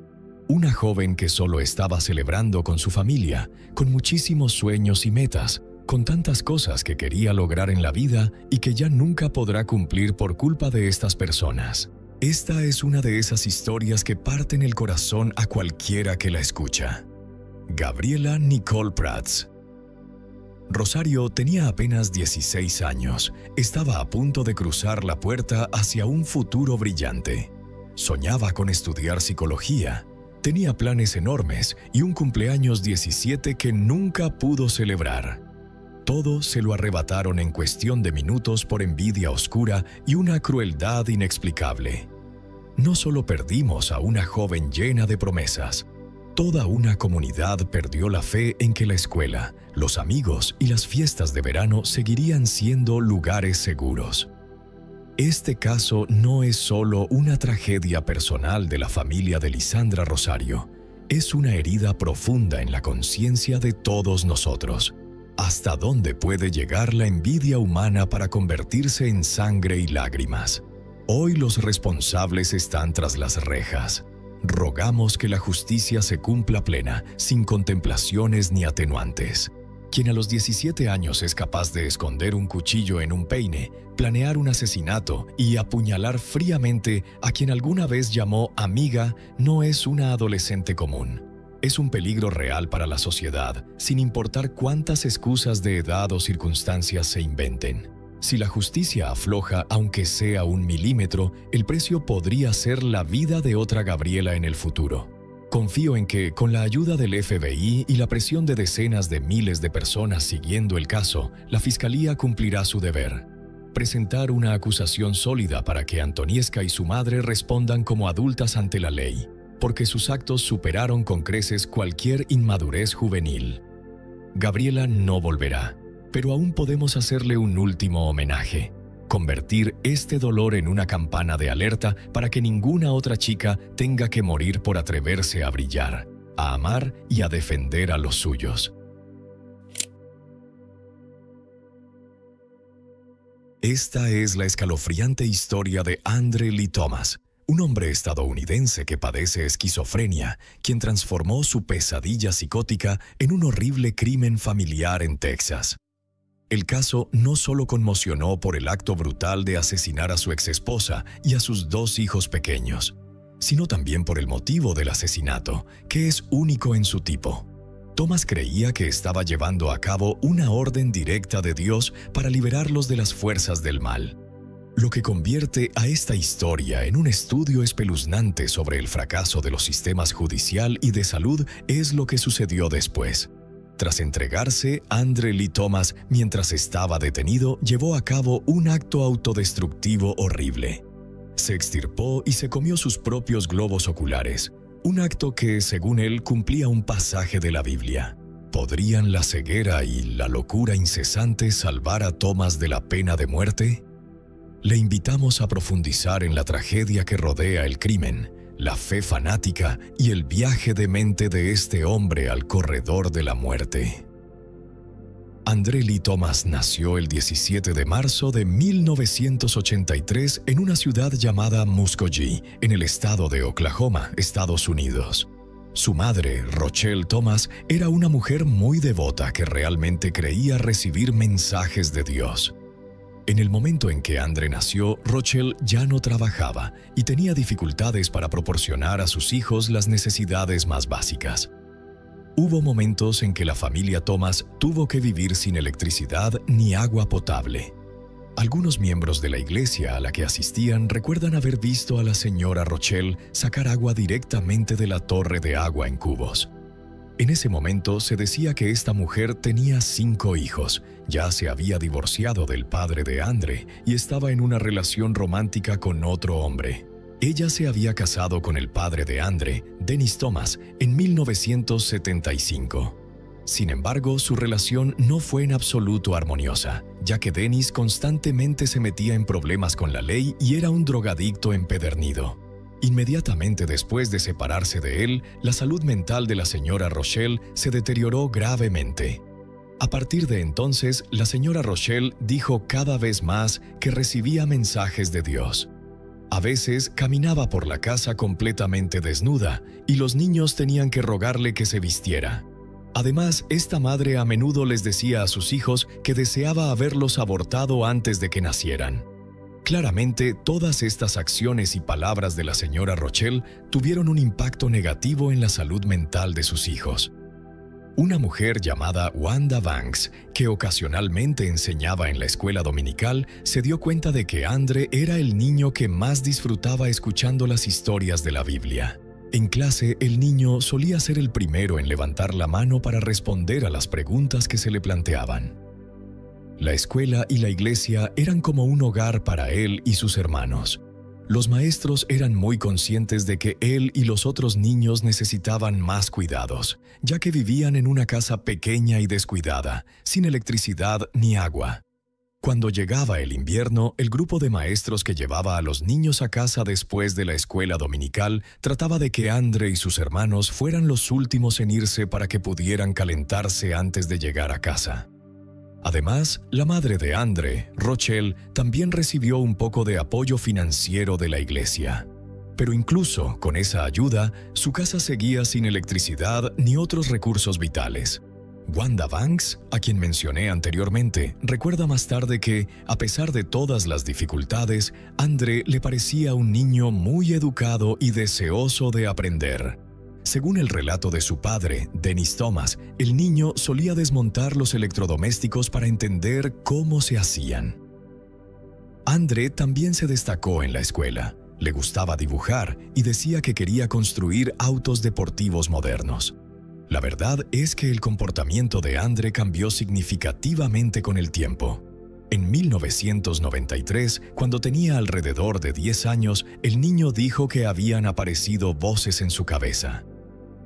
A: Una joven que solo estaba celebrando con su familia, con muchísimos sueños y metas, con tantas cosas que quería lograr en la vida y que ya nunca podrá cumplir por culpa de estas personas. Esta es una de esas historias que parten el corazón a cualquiera que la escucha. Gabriela Nicole Prats. Rosario tenía apenas 16 años. Estaba a punto de cruzar la puerta hacia un futuro brillante. Soñaba con estudiar psicología. Tenía planes enormes y un cumpleaños 17 que nunca pudo celebrar. Todo se lo arrebataron en cuestión de minutos por envidia oscura y una crueldad inexplicable. No solo perdimos a una joven llena de promesas, toda una comunidad perdió la fe en que la escuela, los amigos y las fiestas de verano seguirían siendo lugares seguros. Este caso no es solo una tragedia personal de la familia de Lisandra Rosario, es una herida profunda en la conciencia de todos nosotros. ¿Hasta dónde puede llegar la envidia humana para convertirse en sangre y lágrimas? Hoy los responsables están tras las rejas. Rogamos que la justicia se cumpla plena, sin contemplaciones ni atenuantes. Quien a los 17 años es capaz de esconder un cuchillo en un peine, planear un asesinato y apuñalar fríamente a quien alguna vez llamó amiga, no es una adolescente común. Es un peligro real para la sociedad, sin importar cuántas excusas de edad o circunstancias se inventen. Si la justicia afloja aunque sea 1 milímetro, el precio podría ser la vida de otra Gabriela en el futuro. Confío en que, con la ayuda del FBI y la presión de decenas de miles de personas siguiendo el caso, la Fiscalía cumplirá su deber: presentar una acusación sólida para que Antoniesca y su madre respondan como adultas ante la ley, porque sus actos superaron con creces cualquier inmadurez juvenil. Gabriela no volverá, pero aún podemos hacerle un último homenaje: convertir este dolor en una campana de alerta para que ninguna otra chica tenga que morir por atreverse a brillar, a amar y a defender a los suyos. Esta es la escalofriante historia de Andre Lee Thomas, un hombre estadounidense que padece esquizofrenia, quien transformó su pesadilla psicótica en un horrible crimen familiar en Texas. El caso no solo conmocionó por el acto brutal de asesinar a su exesposa y a sus 2 hijos pequeños, sino también por el motivo del asesinato, que es único en su tipo. Thomas creía que estaba llevando a cabo una orden directa de Dios para liberarlos de las fuerzas del mal, lo que convierte a esta historia en un estudio espeluznante sobre el fracaso de los sistemas judicial y de salud. Es lo que sucedió después. Tras entregarse, Andre Lee Thomas, mientras estaba detenido, llevó a cabo un acto autodestructivo horrible. Se extirpó y se comió sus propios globos oculares, un acto que, según él, cumplía un pasaje de la Biblia. ¿Podrían la ceguera y la locura incesante salvar a Thomas de la pena de muerte? Le invitamos a profundizar en la tragedia que rodea el crimen, la fe fanática y el viaje de mente de este hombre al corredor de la muerte. Andre Lee Thomas nació el 17 de marzo de 1983 en una ciudad llamada Muskogee, en el estado de Oklahoma, Estados Unidos. Su madre, Rochelle Thomas, era una mujer muy devota que realmente creía recibir mensajes de Dios. En el momento en que Andre nació, Rochelle ya no trabajaba y tenía dificultades para proporcionar a sus hijos las necesidades más básicas. Hubo momentos en que la familia Thomas tuvo que vivir sin electricidad ni agua potable. Algunos miembros de la iglesia a la que asistían recuerdan haber visto a la señora Rochelle sacar agua directamente de la torre de agua en cubos. En ese momento se decía que esta mujer tenía 5 hijos, ya se había divorciado del padre de Andre y estaba en una relación romántica con otro hombre. Ella se había casado con el padre de Andre, Dennis Thomas, en 1975. Sin embargo, su relación no fue en absoluto armoniosa, ya que Dennis constantemente se metía en problemas con la ley y era un drogadicto empedernido. Inmediatamente después de separarse de él, la salud mental de la señora Rochelle se deterioró gravemente. A partir de entonces, la señora Rochelle dijo cada vez más que recibía mensajes de Dios. A veces caminaba por la casa completamente desnuda y los niños tenían que rogarle que se vistiera. Además, esta madre a menudo les decía a sus hijos que deseaba haberlos abortado antes de que nacieran. Claramente, todas estas acciones y palabras de la señora Rochelle tuvieron un impacto negativo en la salud mental de sus hijos. Una mujer llamada Wanda Banks, que ocasionalmente enseñaba en la escuela dominical, se dio cuenta de que Andre era el niño que más disfrutaba escuchando las historias de la Biblia. En clase, el niño solía ser el primero en levantar la mano para responder a las preguntas que se le planteaban. La escuela y la iglesia eran como un hogar para él y sus hermanos. Los maestros eran muy conscientes de que él y los otros niños necesitaban más cuidados, ya que vivían en una casa pequeña y descuidada, sin electricidad ni agua. Cuando llegaba el invierno, el grupo de maestros que llevaba a los niños a casa después de la escuela dominical trataba de que Andre y sus hermanos fueran los últimos en irse para que pudieran calentarse antes de llegar a casa. Además, la madre de Andre, Rochelle, también recibió un poco de apoyo financiero de la iglesia. Pero incluso con esa ayuda, su casa seguía sin electricidad ni otros recursos vitales. Wanda Banks, a quien mencioné anteriormente, recuerda más tarde que, a pesar de todas las dificultades, Andre le parecía un niño muy educado y deseoso de aprender. Según el relato de su padre, Dennis Thomas, el niño solía desmontar los electrodomésticos para entender cómo se hacían. André también se destacó en la escuela. Le gustaba dibujar y decía que quería construir autos deportivos modernos. La verdad es que el comportamiento de André cambió significativamente con el tiempo. En 1993, cuando tenía alrededor de 10 años, el niño dijo que habían aparecido voces en su cabeza.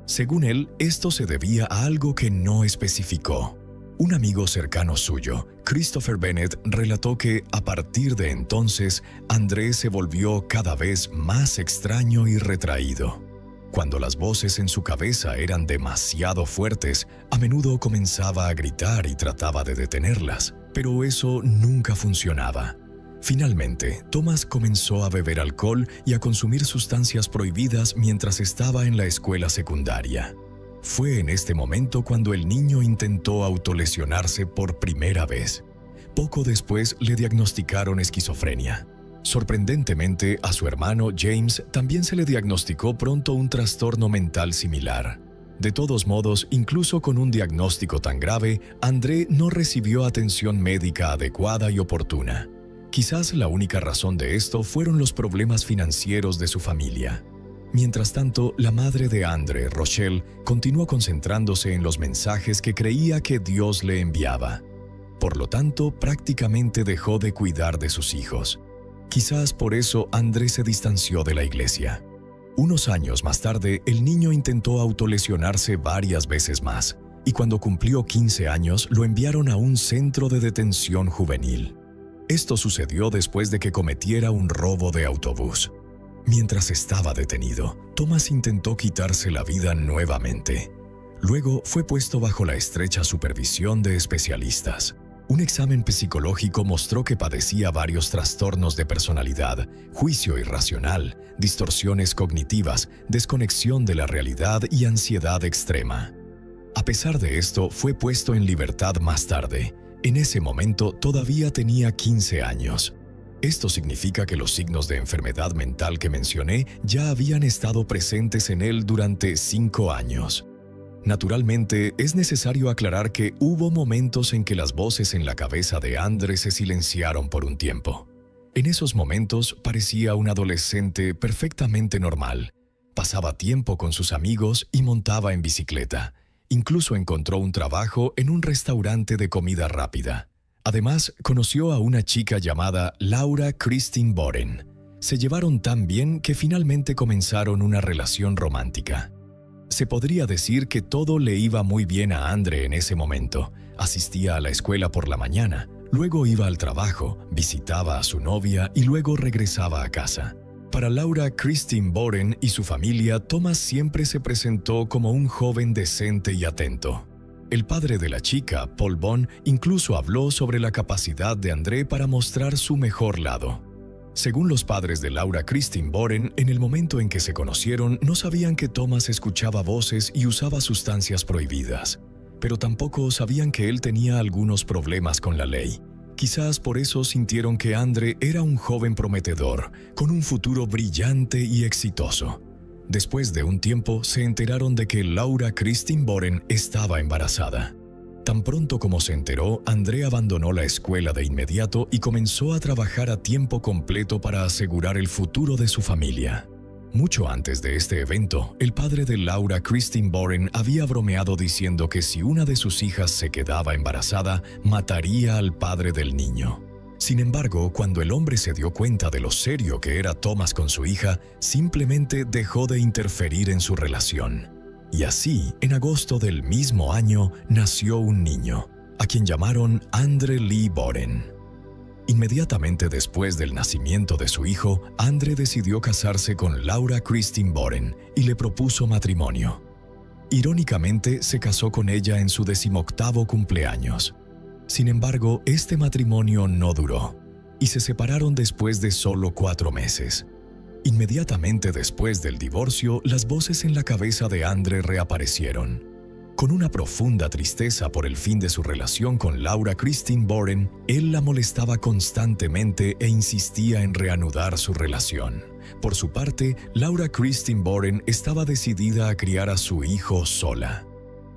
A: Según él, esto se debía a algo que no especificó. Un amigo cercano suyo, Christopher Bennett, relató que, a partir de entonces, André se volvió cada vez más extraño y retraído. Cuando las voces en su cabeza eran demasiado fuertes, a menudo comenzaba a gritar y trataba de detenerlas, pero eso nunca funcionaba. Finalmente, Thomas comenzó a beber alcohol y a consumir sustancias prohibidas mientras estaba en la escuela secundaria. Fue en este momento cuando el niño intentó autolesionarse por primera vez. Poco después le diagnosticaron esquizofrenia. Sorprendentemente, a su hermano James también se le diagnosticó pronto un trastorno mental similar. De todos modos, incluso con un diagnóstico tan grave, André no recibió atención médica adecuada y oportuna. Quizás la única razón de esto fueron los problemas financieros de su familia. Mientras tanto, la madre de André, Rochelle, continuó concentrándose en los mensajes que creía que Dios le enviaba. Por lo tanto, prácticamente dejó de cuidar de sus hijos. Quizás por eso André se distanció de la iglesia. Unos años más tarde, el niño intentó autolesionarse varias veces más, y cuando cumplió 15 años, lo enviaron a un centro de detención juvenil. Esto sucedió después de que cometiera un robo de autobús. Mientras estaba detenido, Thomas intentó quitarse la vida nuevamente. Luego fue puesto bajo la estrecha supervisión de especialistas. Un examen psicológico mostró que padecía varios trastornos de personalidad, juicio irracional, distorsiones cognitivas, desconexión de la realidad y ansiedad extrema. A pesar de esto, fue puesto en libertad más tarde. En ese momento todavía tenía 15 años. Esto significa que los signos de enfermedad mental que mencioné ya habían estado presentes en él durante 5 años. Naturalmente, es necesario aclarar que hubo momentos en que las voces en la cabeza de André se silenciaron por un tiempo. En esos momentos parecía un adolescente perfectamente normal. Pasaba tiempo con sus amigos y montaba en bicicleta. Incluso encontró un trabajo en un restaurante de comida rápida. Además, conoció a una chica llamada Laura Christine Boren. Se llevaron tan bien que finalmente comenzaron una relación romántica. Se podría decir que todo le iba muy bien a André en ese momento. Asistía a la escuela por la mañana, luego iba al trabajo, visitaba a su novia y luego regresaba a casa. Para Laura Christine Boren y su familia, Thomas siempre se presentó como un joven decente y atento. El padre de la chica, Paul Bond, incluso habló sobre la capacidad de André para mostrar su mejor lado. Según los padres de Laura Christine Boren, en el momento en que se conocieron, no sabían que Thomas escuchaba voces y usaba sustancias prohibidas, pero tampoco sabían que él tenía algunos problemas con la ley. Quizás por eso sintieron que André era un joven prometedor, con un futuro brillante y exitoso. Después de un tiempo, se enteraron de que Laura Christine Boren estaba embarazada. Tan pronto como se enteró, André abandonó la escuela de inmediato y comenzó a trabajar a tiempo completo para asegurar el futuro de su familia. Mucho antes de este evento, el padre de Laura Christine Boren había bromeado diciendo que si una de sus hijas se quedaba embarazada, mataría al padre del niño. Sin embargo, cuando el hombre se dio cuenta de lo serio que era Thomas con su hija, simplemente dejó de interferir en su relación. Y así, en agosto del mismo año, nació un niño, a quien llamaron André Lee Boren. Inmediatamente después del nacimiento de su hijo, André decidió casarse con Laura Christine Boren y le propuso matrimonio. Irónicamente, se casó con ella en su 18º cumpleaños. Sin embargo, este matrimonio no duró, y se separaron después de solo 4 meses. Inmediatamente después del divorcio, las voces en la cabeza de André reaparecieron. Con una profunda tristeza por el fin de su relación con Laura Christine Boren, él la molestaba constantemente e insistía en reanudar su relación. Por su parte, Laura Christine Boren estaba decidida a criar a su hijo sola.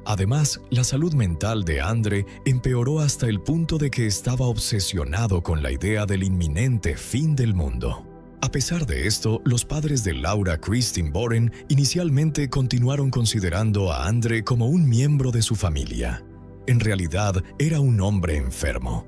A: Además, la salud mental de Andre empeoró hasta el punto de que estaba obsesionado con la idea del inminente fin del mundo. A pesar de esto, los padres de Laura Christine Boren inicialmente continuaron considerando a Andre como un miembro de su familia. En realidad, era un hombre enfermo.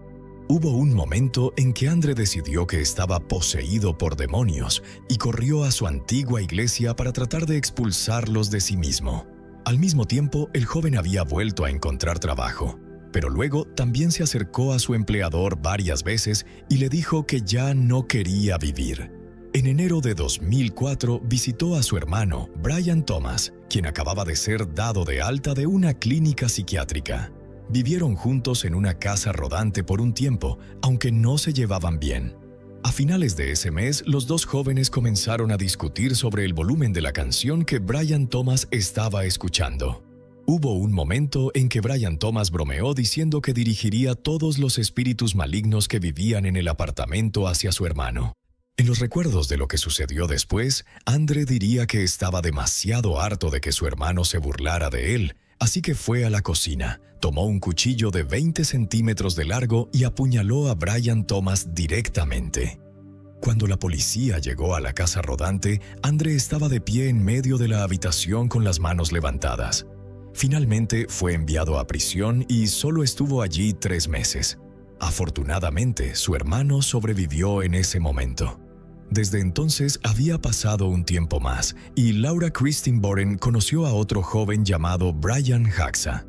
A: Hubo un momento en que Andre decidió que estaba poseído por demonios y corrió a su antigua iglesia para tratar de expulsarlos de sí mismo. Al mismo tiempo, el joven había vuelto a encontrar trabajo, pero luego también se acercó a su empleador varias veces y le dijo que ya no quería vivir. En enero de 2004 visitó a su hermano, Brian Thomas, quien acababa de ser dado de alta de una clínica psiquiátrica. Vivieron juntos en una casa rodante por un tiempo, aunque no se llevaban bien. A finales de ese mes, los dos jóvenes comenzaron a discutir sobre el volumen de la canción que Brian Thomas estaba escuchando. Hubo un momento en que Brian Thomas bromeó diciendo que dirigiría todos los espíritus malignos que vivían en el apartamento hacia su hermano. En los recuerdos de lo que sucedió después, Andre diría que estaba demasiado harto de que su hermano se burlara de él, así que fue a la cocina, tomó un cuchillo de 20 centímetros de largo y apuñaló a Brian Thomas directamente. Cuando la policía llegó a la casa rodante, Andre estaba de pie en medio de la habitación con las manos levantadas. Finalmente fue enviado a prisión y solo estuvo allí 3 meses. Afortunadamente, su hermano sobrevivió en ese momento. Desde entonces había pasado un tiempo más y Laura Christine Boren conoció a otro joven llamado Brian Haxa.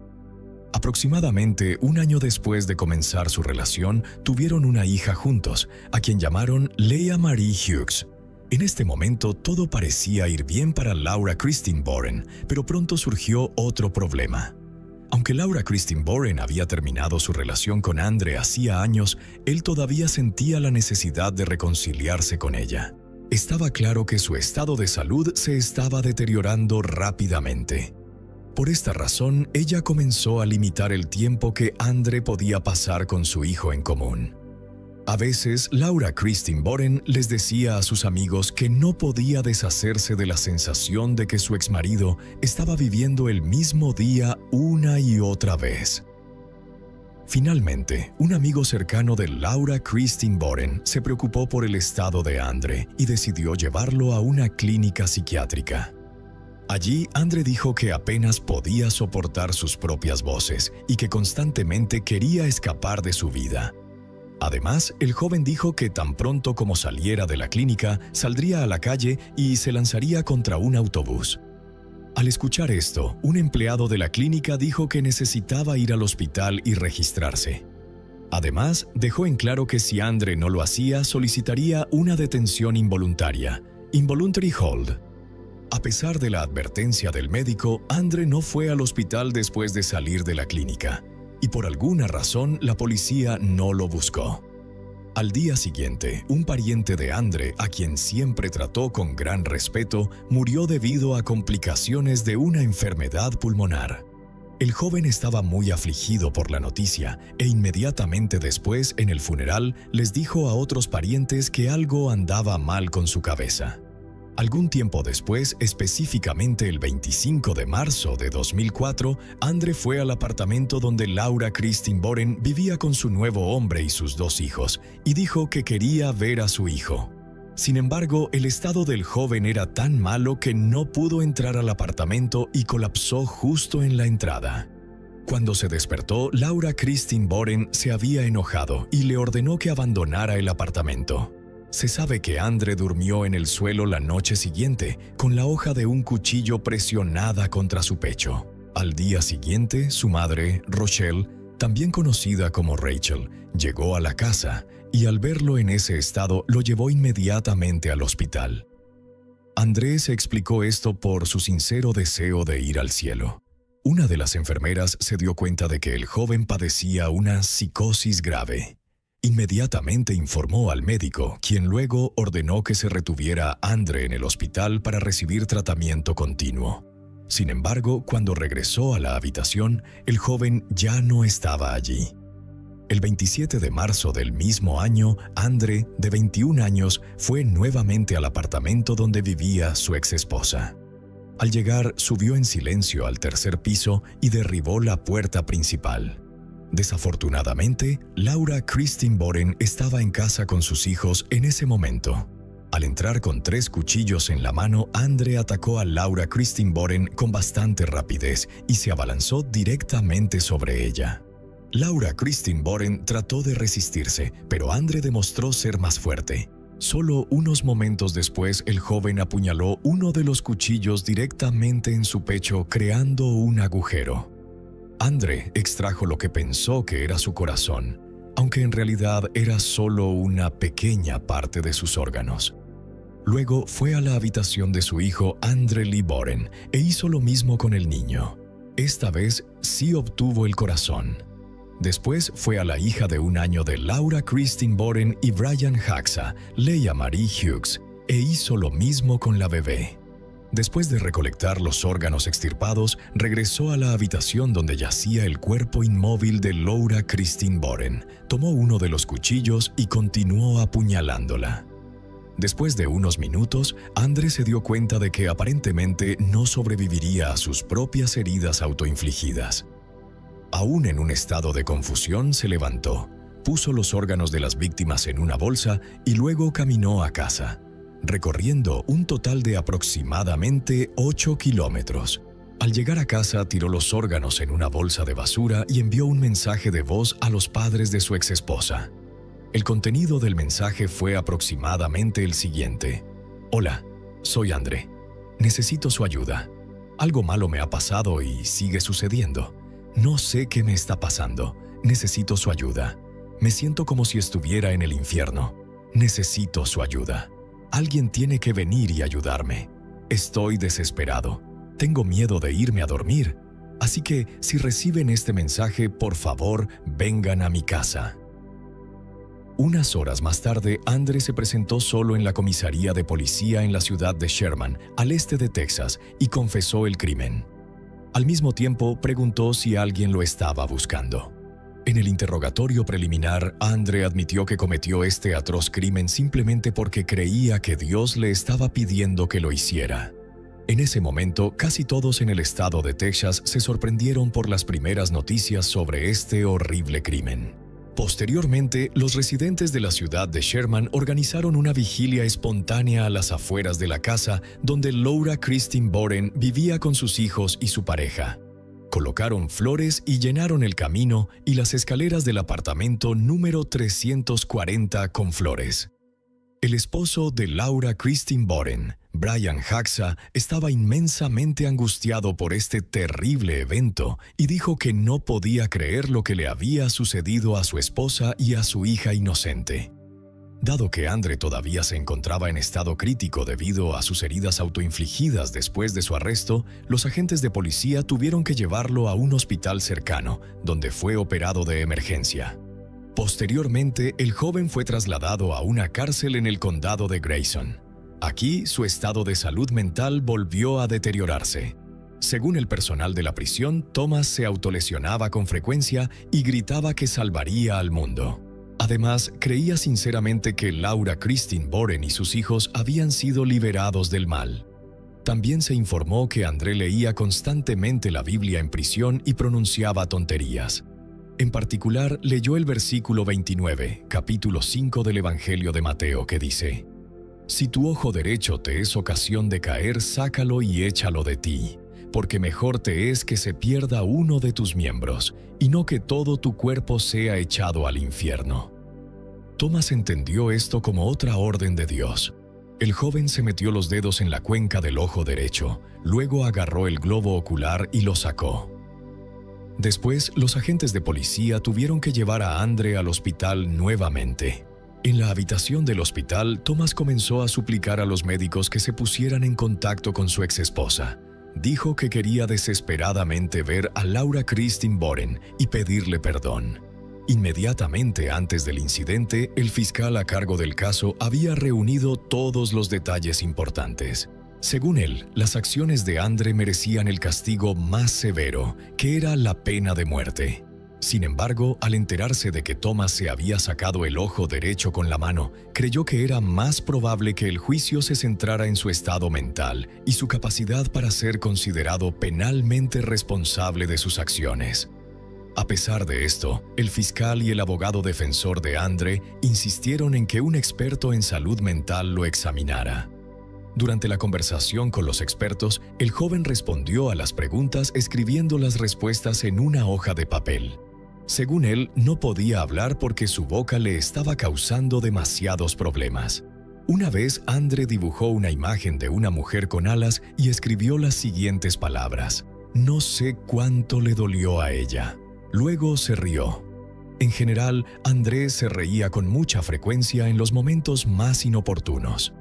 A: Aproximadamente un año después de comenzar su relación, tuvieron una hija juntos, a quien llamaron Leah Marie Hughes. En este momento todo parecía ir bien para Laura Christine Boren, pero pronto surgió otro problema. Aunque Laura Christine Boren había terminado su relación con Andre hacía años, él todavía sentía la necesidad de reconciliarse con ella. Estaba claro que su estado de salud se estaba deteriorando rápidamente. Por esta razón, ella comenzó a limitar el tiempo que Andre podía pasar con su hijo en común. A veces, Laura Christine Boren les decía a sus amigos que no podía deshacerse de la sensación de que su exmarido estaba viviendo el mismo día una y otra vez. Finalmente, un amigo cercano de Laura Christine Boren se preocupó por el estado de Andre y decidió llevarlo a una clínica psiquiátrica. Allí, Andre dijo que apenas podía soportar sus propias voces y que constantemente quería escapar de su vida. Además, el joven dijo que tan pronto como saliera de la clínica, saldría a la calle y se lanzaría contra un autobús. Al escuchar esto, un empleado de la clínica dijo que necesitaba ir al hospital y registrarse. Además, dejó en claro que si Andre no lo hacía, solicitaría una detención involuntaria, involuntary hold. A pesar de la advertencia del médico, Andre no fue al hospital después de salir de la clínica. Y por alguna razón la policía no lo buscó. Al día siguiente, un pariente de Andre, a quien siempre trató con gran respeto, murió debido a complicaciones de una enfermedad pulmonar. El joven estaba muy afligido por la noticia e inmediatamente después, en el funeral, les dijo a otros parientes que algo andaba mal con su cabeza. Algún tiempo después, específicamente el 25 de marzo de 2004, Andre fue al apartamento donde Laura Christine Boren vivía con su nuevo hombre y sus 2 hijos, y dijo que quería ver a su hijo. Sin embargo, el estado del joven era tan malo que no pudo entrar al apartamento y colapsó justo en la entrada. Cuando se despertó, Laura Christine Boren se había enojado y le ordenó que abandonara el apartamento. Se sabe que Andre durmió en el suelo la noche siguiente, con la hoja de un cuchillo presionada contra su pecho. Al día siguiente, su madre, Rochelle, también conocida como Rachel, llegó a la casa y al verlo en ese estado lo llevó inmediatamente al hospital. Andrés explicó esto por su sincero deseo de ir al cielo. Una de las enfermeras se dio cuenta de que el joven padecía una psicosis grave. Inmediatamente informó al médico, quien luego ordenó que se retuviera a Andre en el hospital para recibir tratamiento continuo. Sin embargo, cuando regresó a la habitación, el joven ya no estaba allí. El 27 de marzo del mismo año, Andre, de 21 años, fue nuevamente al apartamento donde vivía su exesposa. Al llegar, subió en silencio al tercer piso y derribó la puerta principal. Desafortunadamente, Laura Christine Boren estaba en casa con sus hijos en ese momento. Al entrar con 3 cuchillos en la mano, Andre atacó a Laura Christine Boren con bastante rapidez y se abalanzó directamente sobre ella. Laura Christine Boren trató de resistirse, pero Andre demostró ser más fuerte. Solo unos momentos después, el joven apuñaló uno de los cuchillos directamente en su pecho, creando un agujero. Andre extrajo lo que pensó que era su corazón, aunque en realidad era solo una pequeña parte de sus órganos. Luego fue a la habitación de su hijo Andre Lee Boren e hizo lo mismo con el niño. Esta vez sí obtuvo el corazón. Después fue a la hija de 1 año de Laura Christine Boren y Brian Haxa, Leia Marie Hughes, e hizo lo mismo con la bebé. Después de recolectar los órganos extirpados, regresó a la habitación donde yacía el cuerpo inmóvil de Laura Christine Boren, tomó uno de los cuchillos y continuó apuñalándola. Después de unos minutos, Andre se dio cuenta de que aparentemente no sobreviviría a sus propias heridas autoinfligidas. Aún en un estado de confusión, se levantó, puso los órganos de las víctimas en una bolsa y luego caminó a casa, recorriendo un total de aproximadamente 8 kilómetros. Al llegar a casa, tiró los órganos en una bolsa de basura y envió un mensaje de voz a los padres de su exesposa. El contenido del mensaje fue aproximadamente el siguiente: Hola, soy Andre. Necesito su ayuda. Algo malo me ha pasado y sigue sucediendo. No sé qué me está pasando. Necesito su ayuda. Me siento como si estuviera en el infierno. Necesito su ayuda. Alguien tiene que venir y ayudarme. Estoy desesperado. Tengo miedo de irme a dormir. Así que, si reciben este mensaje, por favor, vengan a mi casa. Unas horas más tarde, Andre se presentó solo en la comisaría de policía en la ciudad de Sherman, al este de Texas, y confesó el crimen. Al mismo tiempo, preguntó si alguien lo estaba buscando. En el interrogatorio preliminar, Andre admitió que cometió este atroz crimen simplemente porque creía que Dios le estaba pidiendo que lo hiciera. En ese momento, casi todos en el estado de Texas se sorprendieron por las primeras noticias sobre este horrible crimen. Posteriormente, los residentes de la ciudad de Sherman organizaron una vigilia espontánea a las afueras de la casa donde Laura Christine Boren vivía con sus hijos y su pareja. Colocaron flores y llenaron el camino y las escaleras del apartamento número 340 con flores. El esposo de Laura Christine Boren, Brian Haxa, estaba inmensamente angustiado por este terrible evento y dijo que no podía creer lo que le había sucedido a su esposa y a su hija inocente. Dado que Andre todavía se encontraba en estado crítico debido a sus heridas autoinfligidas después de su arresto, los agentes de policía tuvieron que llevarlo a un hospital cercano, donde fue operado de emergencia. Posteriormente, el joven fue trasladado a una cárcel en el condado de Grayson. Aquí, su estado de salud mental volvió a deteriorarse. Según el personal de la prisión, Thomas se autolesionaba con frecuencia y gritaba que salvaría al mundo. Además, creía sinceramente que Laura Christine Boren y sus hijos habían sido liberados del mal. También se informó que Andre leía constantemente la Biblia en prisión y pronunciaba tonterías. En particular, leyó el versículo 29, capítulo 5 del Evangelio de Mateo, que dice: Si tu ojo derecho te es ocasión de caer, sácalo y échalo de ti, porque mejor te es que se pierda uno de tus miembros, y no que todo tu cuerpo sea echado al infierno. Thomas entendió esto como otra orden de Dios. El joven se metió los dedos en la cuenca del ojo derecho, luego agarró el globo ocular y lo sacó. Después, los agentes de policía tuvieron que llevar a Andre al hospital nuevamente. En la habitación del hospital, Thomas comenzó a suplicar a los médicos que se pusieran en contacto con su exesposa. Dijo que quería desesperadamente ver a Laura Christine Boren y pedirle perdón. Inmediatamente antes del incidente, el fiscal a cargo del caso había reunido todos los detalles importantes. Según él, las acciones de Andre merecían el castigo más severo, que era la pena de muerte. Sin embargo, al enterarse de que Thomas se había sacado el ojo derecho con la mano, creyó que era más probable que el juicio se centrara en su estado mental y su capacidad para ser considerado penalmente responsable de sus acciones. A pesar de esto, el fiscal y el abogado defensor de Andre insistieron en que un experto en salud mental lo examinara. Durante la conversación con los expertos, el joven respondió a las preguntas escribiendo las respuestas en una hoja de papel. Según él, no podía hablar porque su boca le estaba causando demasiados problemas. Una vez, Andre dibujó una imagen de una mujer con alas y escribió las siguientes palabras: "No sé cuánto le dolió a ella". Luego se rió. En general, André se reía con mucha frecuencia en los momentos más inoportunos.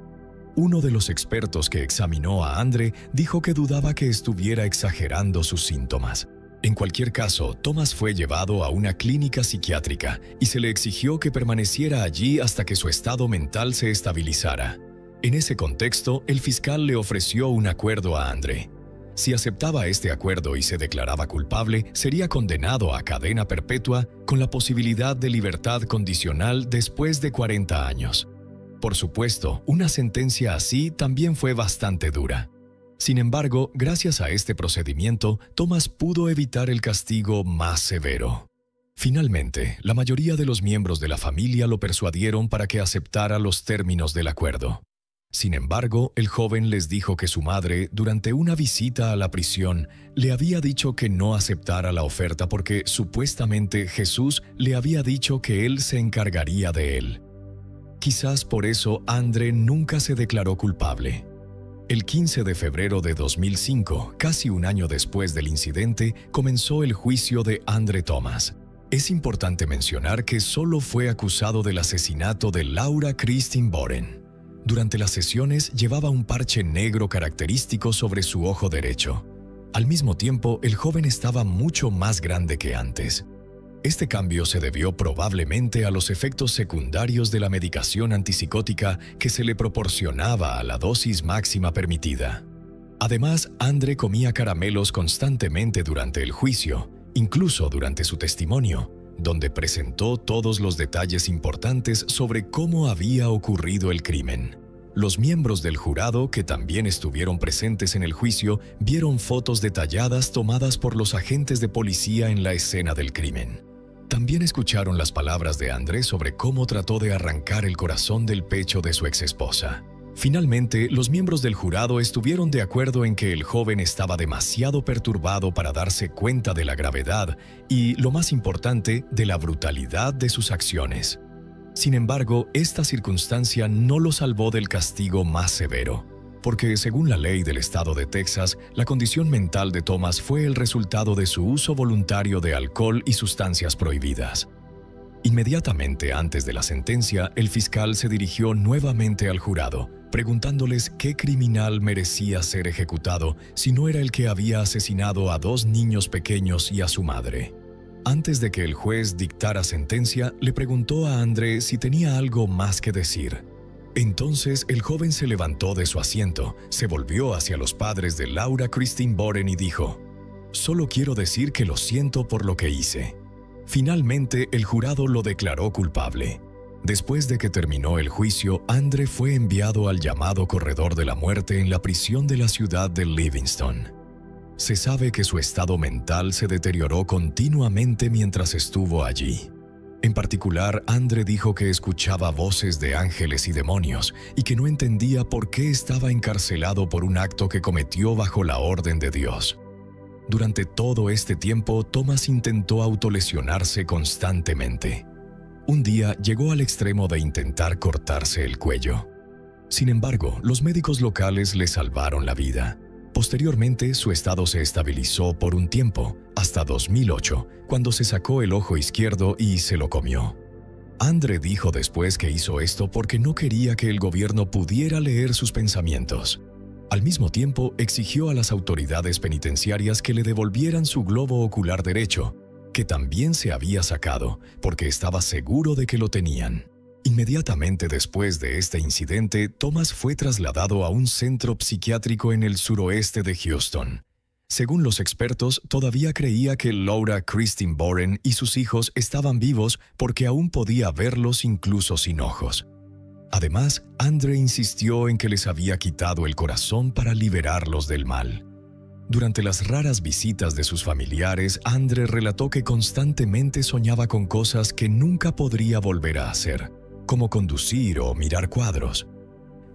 A: Uno de los expertos que examinó a Andre dijo que dudaba que estuviera exagerando sus síntomas. En cualquier caso, Thomas fue llevado a una clínica psiquiátrica y se le exigió que permaneciera allí hasta que su estado mental se estabilizara. En ese contexto, el fiscal le ofreció un acuerdo a Andre. Si aceptaba este acuerdo y se declaraba culpable, sería condenado a cadena perpetua con la posibilidad de libertad condicional después de 40 años. Por supuesto, una sentencia así también fue bastante dura. Sin embargo, gracias a este procedimiento, Thomas pudo evitar el castigo más severo. Finalmente, la mayoría de los miembros de la familia lo persuadieron para que aceptara los términos del acuerdo. Sin embargo, el joven les dijo que su madre, durante una visita a la prisión, le había dicho que no aceptara la oferta porque supuestamente Jesús le había dicho que él se encargaría de él. Quizás por eso Andre nunca se declaró culpable. El 15 de febrero de 2005, casi un año después del incidente, comenzó el juicio de Andre Thomas. Es importante mencionar que solo fue acusado del asesinato de Laura Christine Boren. Durante las sesiones llevaba un parche negro característico sobre su ojo derecho. Al mismo tiempo, el joven estaba mucho más grande que antes. Este cambio se debió probablemente a los efectos secundarios de la medicación antipsicótica que se le proporcionaba a la dosis máxima permitida. Además, Andre comía caramelos constantemente durante el juicio, incluso durante su testimonio, donde presentó todos los detalles importantes sobre cómo había ocurrido el crimen. Los miembros del jurado, que también estuvieron presentes en el juicio, vieron fotos detalladas tomadas por los agentes de policía en la escena del crimen. También escucharon las palabras de André sobre cómo trató de arrancar el corazón del pecho de su exesposa. Finalmente, los miembros del jurado estuvieron de acuerdo en que el joven estaba demasiado perturbado para darse cuenta de la gravedad y, lo más importante, de la brutalidad de sus acciones. Sin embargo, esta circunstancia no lo salvó del castigo más severo, porque según la ley del estado de Texas, la condición mental de Thomas fue el resultado de su uso voluntario de alcohol y sustancias prohibidas. Inmediatamente antes de la sentencia, el fiscal se dirigió nuevamente al jurado, preguntándoles qué criminal merecía ser ejecutado si no era el que había asesinado a 2 niños pequeños y a su madre. Antes de que el juez dictara sentencia, le preguntó a André si tenía algo más que decir. Entonces el joven se levantó de su asiento, se volvió hacia los padres de Laura Christine Boren y dijo: «Solo quiero decir que lo siento por lo que hice». Finalmente, el jurado lo declaró culpable. Después de que terminó el juicio, Andre fue enviado al llamado Corredor de la Muerte en la prisión de la ciudad de Livingston. Se sabe que su estado mental se deterioró continuamente mientras estuvo allí. En particular, Andre dijo que escuchaba voces de ángeles y demonios y que no entendía por qué estaba encarcelado por un acto que cometió bajo la orden de Dios. Durante todo este tiempo, Thomas intentó autolesionarse constantemente. Un día llegó al extremo de intentar cortarse el cuello. Sin embargo, los médicos locales le salvaron la vida. Posteriormente, su estado se estabilizó por un tiempo, hasta 2008, cuando se sacó el ojo izquierdo y se lo comió. Andre dijo después que hizo esto porque no quería que el gobierno pudiera leer sus pensamientos. Al mismo tiempo, exigió a las autoridades penitenciarias que le devolvieran su globo ocular derecho, que también se había sacado, porque estaba seguro de que lo tenían. Inmediatamente después de este incidente, Thomas fue trasladado a un centro psiquiátrico en el suroeste de Houston. Según los expertos, todavía creía que Laura Christine Boren y sus hijos estaban vivos porque aún podía verlos incluso sin ojos. Además, Andre insistió en que les había quitado el corazón para liberarlos del mal. Durante las raras visitas de sus familiares, Andre relató que constantemente soñaba con cosas que nunca podría volver a hacer, como conducir o mirar cuadros.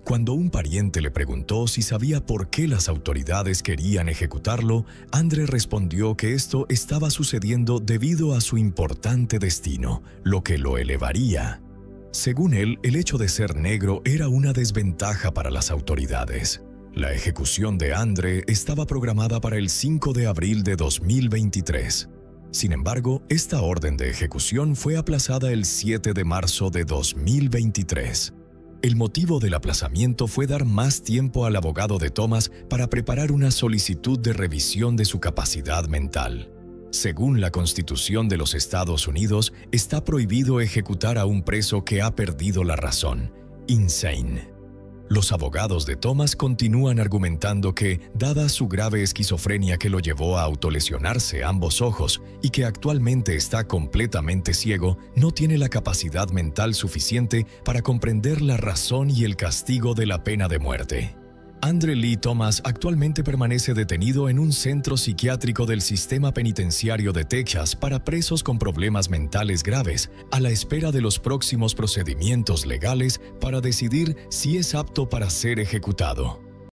A: Cuando un pariente le preguntó si sabía por qué las autoridades querían ejecutarlo, Andre respondió que esto estaba sucediendo debido a su importante destino, lo que lo elevaría. Según él, el hecho de ser negro era una desventaja para las autoridades. La ejecución de Andre estaba programada para el 5 de abril de 2023. Sin embargo, esta orden de ejecución fue aplazada el 7 de marzo de 2023. El motivo del aplazamiento fue dar más tiempo al abogado de Thomas para preparar una solicitud de revisión de su capacidad mental. Según la Constitución de los Estados Unidos, está prohibido ejecutar a un preso que ha perdido la razón, insane. Los abogados de Thomas continúan argumentando que, dada su grave esquizofrenia que lo llevó a autolesionarse ambos ojos y que actualmente está completamente ciego, no tiene la capacidad mental suficiente para comprender la razón y el castigo de la pena de muerte. Andre Lee Thomas actualmente permanece detenido en un centro psiquiátrico del sistema penitenciario de Texas para presos con problemas mentales graves, a la espera de los próximos procedimientos legales para decidir si es apto para ser ejecutado.